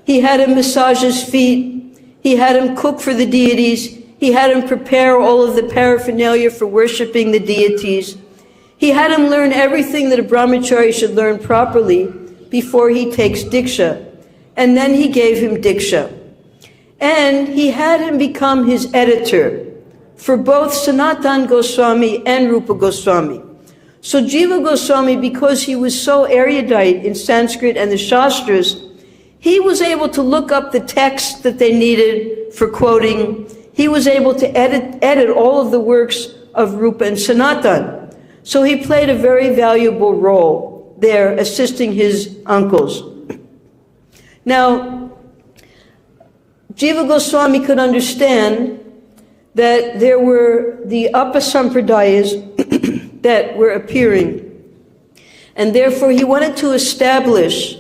He had him massage his feet. He had him cook for the deities. He had him prepare all of the paraphernalia for worshiping the deities. He had him learn everything that a brahmachari should learn properly before he takes Diksha. And then he gave him Diksha. And he had him become his editor for both Sanatana Goswami and Rupa Goswami. So Jiva Goswami, because he was so erudite in Sanskrit and the Shastras, he was able to look up the texts that they needed for quoting. He was able to edit all of the works of Rupa and Sanatana. So he played a very valuable role there, assisting his uncles. Now, Jiva Goswami could understand that there were the upper sampradayas that were appearing. And therefore he wanted to establish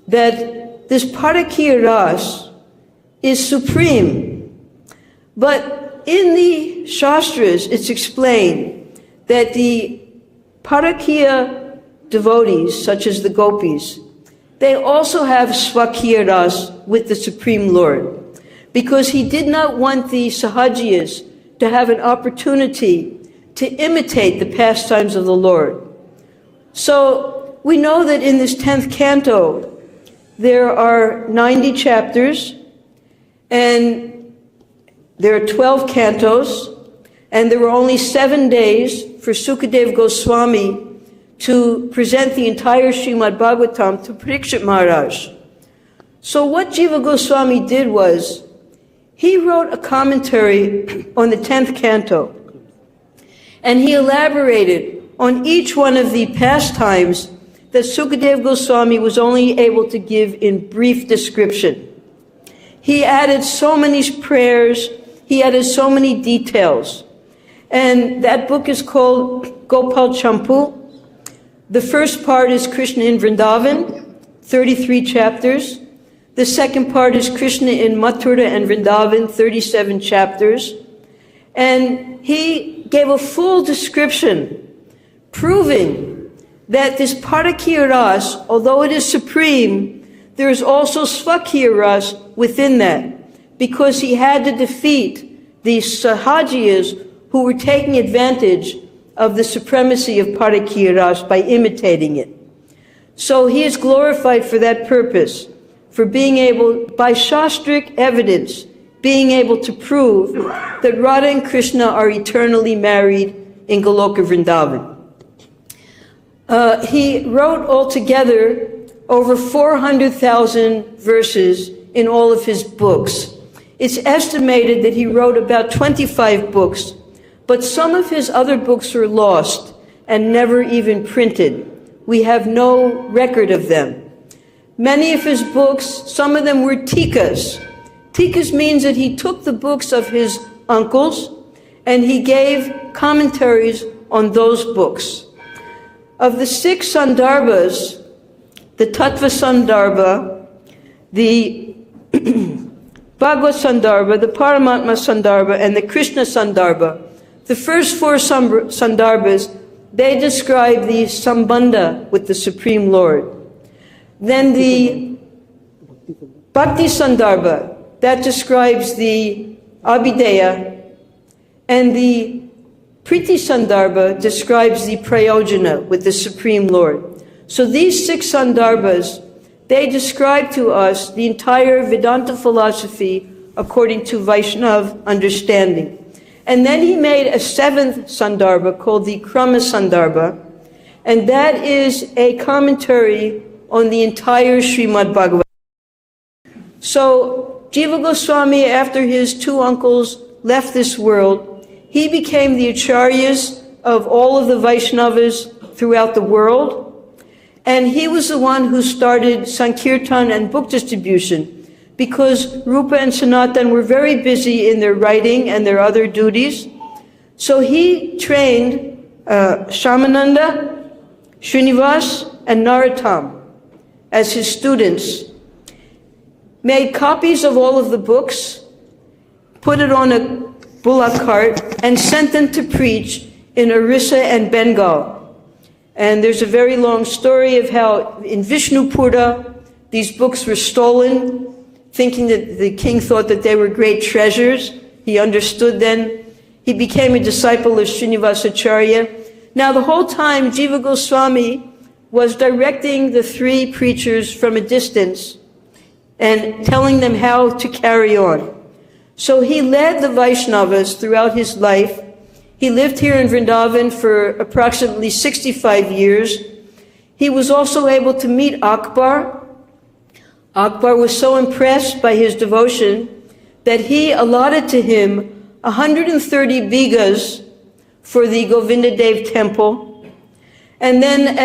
that this Parakiya Ras is supreme. But in the Shastras, it's explained that the Parakiya devotees, such as the gopis, they also have Swakiya Ras with the Supreme Lord, because he did not want the Sahajiyas to have an opportunity to imitate the pastimes of the Lord. So we know that in this 10th canto, there are 90 chapters, and there are 12 cantos, and there were only 7 days for Sukadeva Goswami to present the entire Srimad Bhagavatam to Parikshit Maharaj. So what Jiva Goswami did was, he wrote a commentary on the 10th canto, and he elaborated on each one of the pastimes that Sukadeva Goswami was only able to give in brief description. He added so many prayers, he added so many details. And that book is called Gopal Champu. The first part is Krishna in Vrindavan, 33 chapters. The second part is Krishna in Mathura and Vrindavan, 37 chapters. And he gave a full description, proving that this Parakiya Ras, although it is supreme, there is also Swakiya Ras within that, because he had to defeat the Sahajiyas who were taking advantage of the supremacy of Parakiya Ras by imitating it. So he is glorified for that purpose, for being able, by Shastric evidence, being able to prove that Radha and Krishna are eternally married in Goloka Vrindavan. He wrote altogether over 400,000 verses in all of his books. It's estimated that he wrote about 25 books, but some of his other books are lost and never even printed. We have no record of them. Many of his books, some of them were tikas. Tikas means that he took the books of his uncles and he gave commentaries on those books. Of the 6 sandarbhas, the Tattva Sandarbha, the Bhagavad Sandarbha, the Paramatma Sandarbha, and the Krishna Sandarbha, the first 4 sandarbhas they describe the sambandha with the Supreme Lord. Then the Bhakti Sandarbha, that describes the Abhideya, and the Priti Sandarbha describes the Prayojana with the Supreme Lord. So these 6 Sandarbhas, they describe to us the entire Vedanta philosophy according to Vaishnava understanding. And then he made a 7th Sandarbha called the Krama Sandarbha, and that is a commentary on the entire Srimad Bhagavatam. So Jiva Goswami, after his 2 uncles left this world, he became the acharyas of all of the Vaishnavas throughout the world. And he was the one who started Sankirtan and book distribution, because Rupa and Sanatan were very busy in their writing and their other duties. So he trained Shyamananda, Srinivas, and Narottam as his students, made copies of all of the books, put it on a bullock cart, and sent them to preach in Orissa and Bengal. And there's a very long story of how in Vishnupura these books were stolen, thinking that the king thought that they were great treasures. He understood then. He became a disciple of Srinivasacharya. Now the whole time Jiva Goswami was directing the 3 preachers from a distance and telling them how to carry on. So he led the Vaishnavas throughout his life. He lived here in Vrindavan for approximately 65 years. He was also able to meet Akbar. Akbar was so impressed by his devotion that he allotted to him 130 bighas for the Govinda Dev temple. And then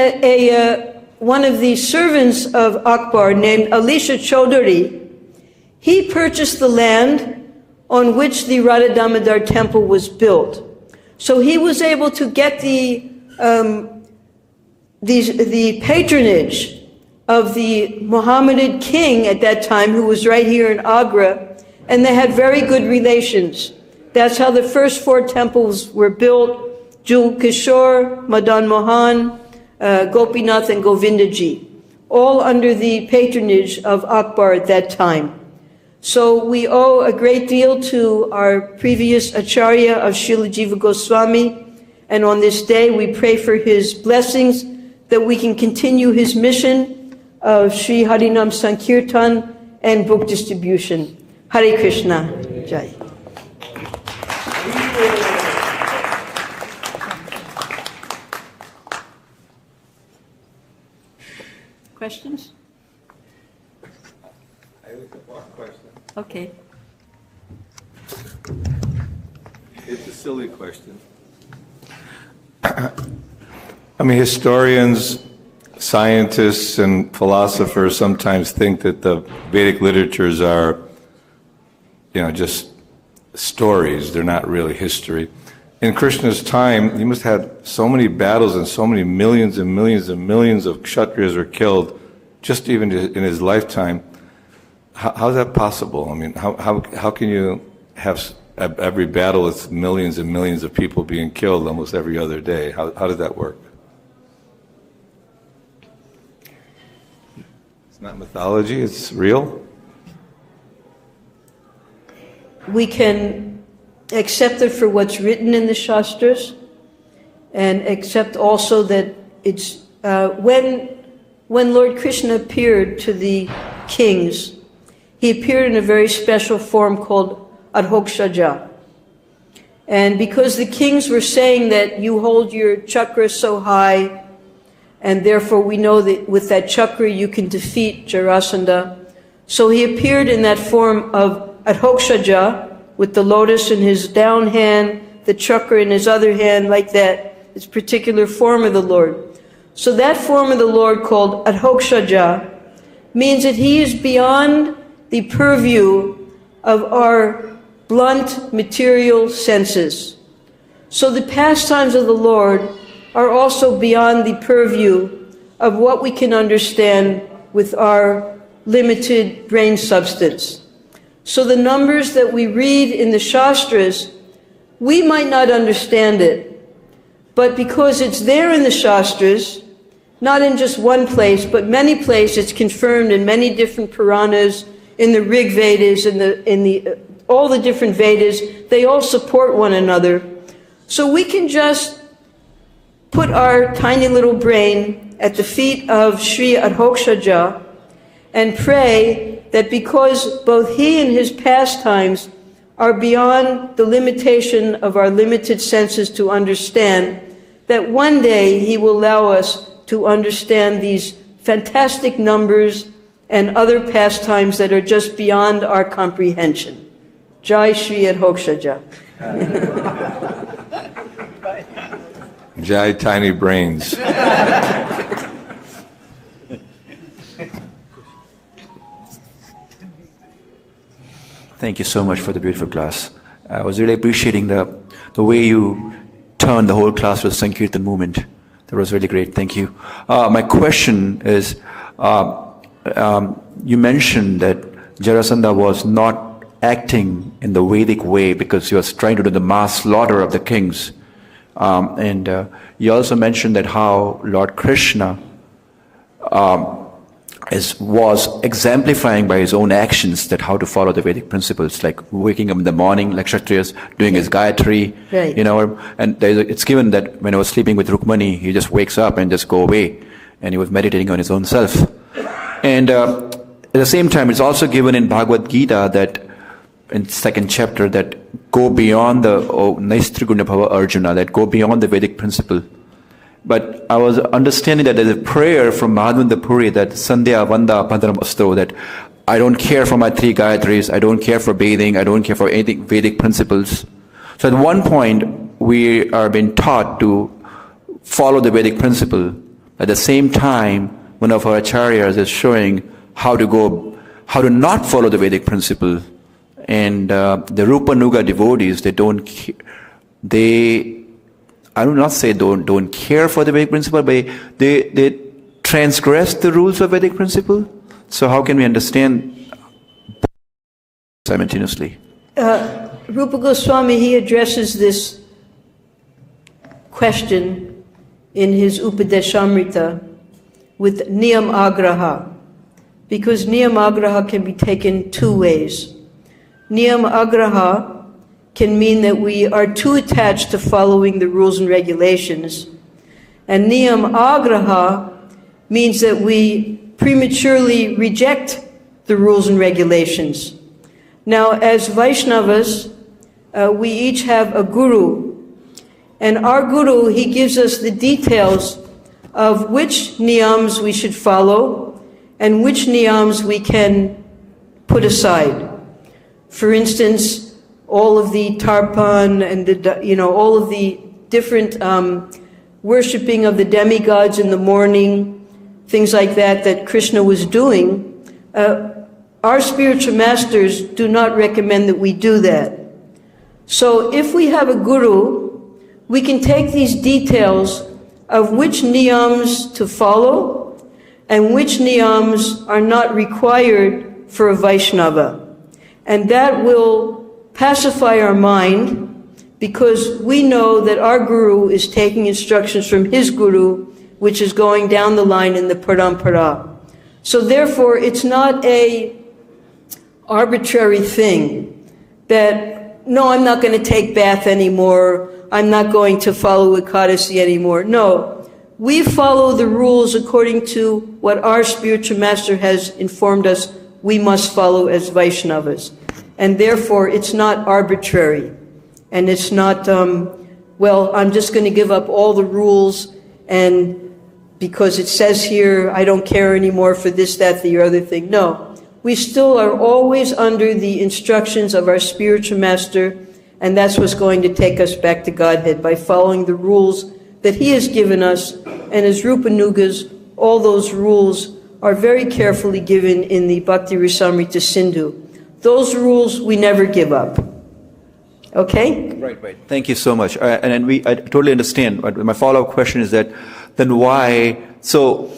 one of the servants of Akbar, named Alisha Chaudhary, he purchased the land on which the Radha Damodar temple was built. So he was able to get the patronage of the Mohammedan king at that time, who was right here in Agra, and they had very good relations. That's how the first 4 temples were built: Jul Kishore, Madan Mohan, Gopinath, and Govindaji, all under the patronage of Akbar at that time. So we owe a great deal to our previous Acharya of Srila Jiva Goswami, and on this day we pray for his blessings that we can continue his mission of Sri Harinam Sankirtan and book distribution. Hare Krishna. Jai. Questions? I have one question. Okay. It's a silly question. I mean, historians, scientists, and philosophers sometimes think that the Vedic literatures are, just stories. They're not really history. In Krishna's time, he must have had so many battles and so many millions and millions and millions of kshatriyas were killed just even in his lifetime. How is that possible? I mean, how can you have every battle with millions and millions of people being killed almost every other day? How does that work? It's not mythology, it's real? We can accept it for what's written in the Shastras, and accept also that it's when Lord Krishna appeared to the kings, he appeared in a very special form called Adhokshaja. And because the kings were saying that you hold your chakra so high, and therefore we know that with that chakra you can defeat Jarasandha, so he appeared in that form of Adhokshaja, with the lotus in his down hand, the chakra in his other hand, like that, this particular form of the Lord. So that form of the Lord, called Adhokshaja, means that he is beyond the purview of our blunt material senses. So the pastimes of the Lord are also beyond the purview of what we can understand with our limited brain substance. So the numbers that we read in the Shastras, we might not understand it, but because it's there in the Shastras, not in just one place, but many places, it's confirmed in many different Puranas, in the Rig Vedas, all the different Vedas, they all support one another. So we can just put our tiny little brain at the feet of Sri Adhokshaja and pray that because both he and his pastimes are beyond the limitation of our limited senses to understand, that one day he will allow us to understand these fantastic numbers and other pastimes that are just beyond our comprehension. Jai Shri Adhokshaja. Jai tiny brains. Thank you so much for the beautiful class. I was really appreciating the way you turned the whole class to the Sankirtan movement. That was really great. Thank you. My question is, you mentioned that Jarasandha was not acting in the Vedic way because he was trying to do the mass slaughter of the kings. And you also mentioned that how Lord Krishna was exemplifying by his own actions that how to follow the Vedic principles, like waking up in the morning, like Kshatriyas, doing his Gayatri, right. And it's given that when he was sleeping with Rukmani, he just wakes up and just go away, and he was meditating on his own self. And at the same time, it's also given in Bhagavad Gita that in 2nd chapter that go beyond the Naistriguna Bhava Arjuna, that go beyond the Vedic principle. But I was understanding that there's a prayer from Madhavendra Puri that Sandhya Vanda Pandaram Astro, that I don't care for my 3 Gayatris, I don't care for bathing, I don't care for anything Vedic principles. So at one point, we are being taught to follow the Vedic principle. At the same time, one of our acharyas is showing how to not follow the Vedic principle. And the Rupa Nuga devotees, I do not say don't care for the Vedic principle, but they transgress the rules of Vedic principle. So how can we understand simultaneously? Rupa Goswami, he addresses this question in his Upadeshamrita with niyam agraha, because niyam agraha can be taken 2 ways. Niyam agraha can mean that we are too attached to following the rules and regulations. And niyam agraha means that we prematurely reject the rules and regulations. Now, as Vaishnavas, we each have a guru. And our guru, he gives us the details of which niyams we should follow and which niyams we can put aside. For instance, all of the tarpan and all of the different worshipping of the demigods in the morning, things like that Krishna was doing, our spiritual masters do not recommend that we do that. So if we have a guru, we can take these details of which niyams to follow and which niyams are not required for a Vaishnava. And that will pacify our mind, because we know that our guru is taking instructions from his guru, which is going down the line in the parampara. So therefore, it's not a arbitrary thing that, no, I'm not going to take bath anymore, I'm not going to follow Ekadasi anymore. No, we follow the rules according to what our spiritual master has informed us we must follow as Vaishnavas. And therefore, it's not arbitrary. And it's not, I'm just going to give up all the rules, and because it says here, I don't care anymore for this, that, the other thing. No, we still are always under the instructions of our spiritual master, and that's what's going to take us back to Godhead, by following the rules that he has given us. And as Rupa Nugas, all those rules are very carefully given in the Bhakti Rasamrita Sindhu. Those rules we never give up. Okay? Right. Thank you so much. And I totally understand. But my follow-up question is that, then why? So,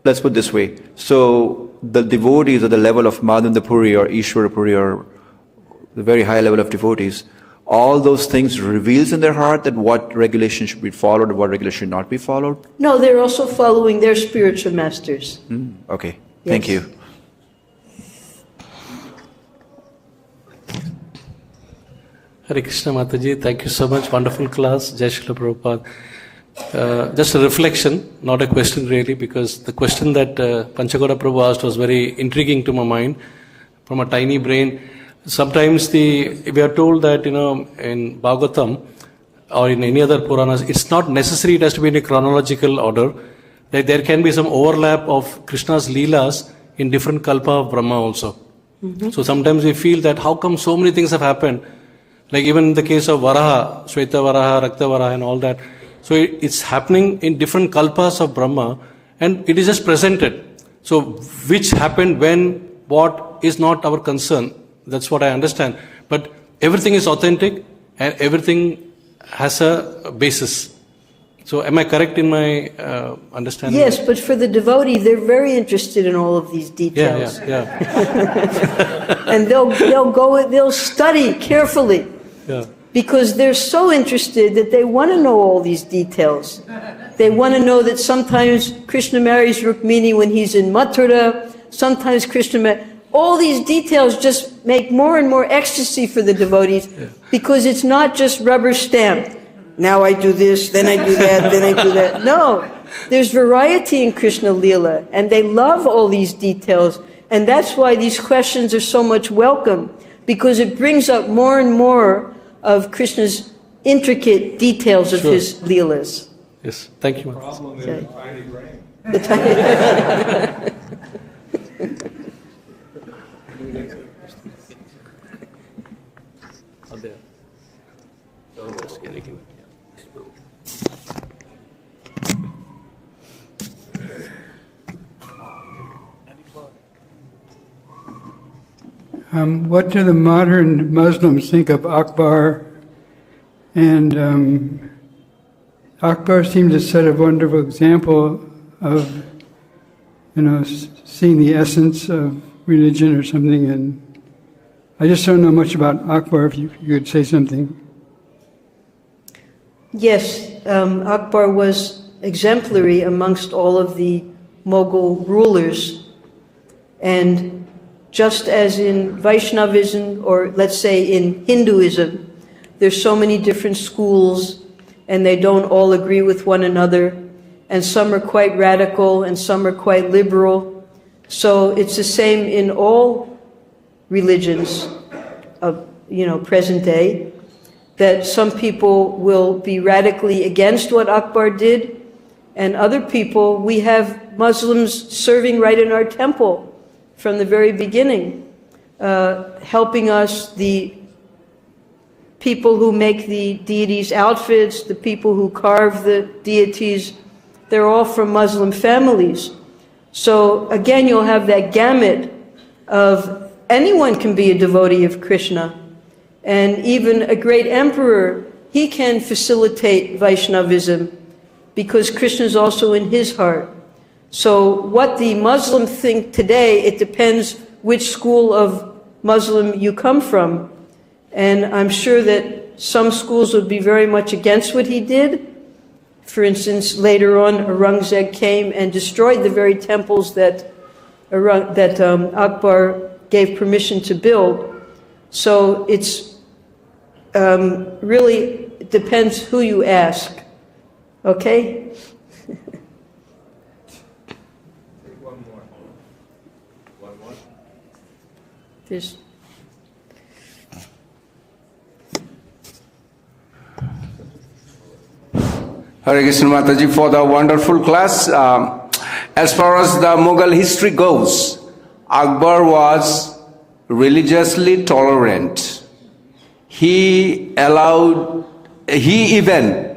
let's put it this way. So, the devotees at the level of Madhavendra Puri or Ishwara Puri, or the very high level of devotees, all those things reveals in their heart that what regulation should be followed and what regulation should not be followed? No, they're also following their spiritual masters. Okay, thank Yes. you. Hare Krishna Mataji, thank you so much. Wonderful class. Jai Srila Prabhupada. Just a reflection, not a question really, because the question that Panchagoda Prabhu asked was very intriguing to my mind from a tiny brain. Sometimes we are told that, in Bhagavatam or in any other Puranas, it's not necessary it has to be in a chronological order. That there can be some overlap of Krishna's Leelas in different kalpa of Brahma also. So sometimes we feel that how come so many things have happened? Like even in the case of Varaha, Shweta Varaha, Rakta Varaha and all that. So it's happening in different kalpas of Brahma and it is just presented. So which happened when, what is not our concern. That's what I understand. But everything is authentic and everything has a basis. So am I correct in my understanding? Yes, but for the devotee, they're very interested in all of these details. Yeah. And they'll study carefully. Yeah. Because they're so interested that they want to know all these details. They want to know that sometimes Krishna marries Rukmini when he's in Mathura, sometimes all these details just make more and more ecstasy for the devotees because it's not just rubber stamped. Now I do this, then I do that, then I do that. No, there's variety in Krishna Leela and they love all these details. And that's why these questions are so much welcome because it brings up more and more of Krishna's intricate details of his Leelas. Yes, thank you. Problem is Okay. tiny brain. The tiny- What do the modern Muslims think of Akbar? And Akbar seemed to set a wonderful example of, seeing the essence of religion or something. And I just don't know much about Akbar, if you could say something. Yes, Akbar was exemplary amongst all of the Mughal rulers. And just as in Vaishnavism, or let's say in Hinduism, there's so many different schools and they don't all agree with one another, and some are quite radical and some are quite liberal. So it's the same in all religions of present day, that some people will be radically against what Akbar did, and other people, we have Muslims serving right in our temple from the very beginning, helping us, the people who make the deities' outfits, the people who carve the deities, they're all from Muslim families. So again, you'll have that gamut of anyone can be a devotee of Krishna. And even a great emperor, he can facilitate Vaishnavism because Krishna is also in his heart. So what the Muslims think today, it depends which school of Muslim you come from. And I'm sure that some schools would be very much against what he did. For instance, later on, Aurangzeb came and destroyed the very temples that Akbar gave permission to build. So it's really depends who you ask. Okay? There's Hare Krishna Mataji for the wonderful class. As far as the Mughal history goes, Akbar was religiously tolerant. He even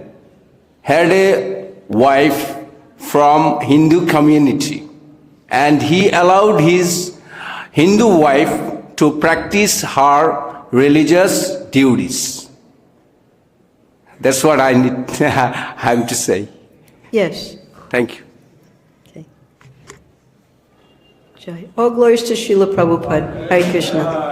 had a wife from Hindu community, and he allowed his Hindu wife to practice her religious duties. That's what I have to say. yes. Thank you. Okay. Jai. All glories to Srila Prabhupada. Hare Krishna.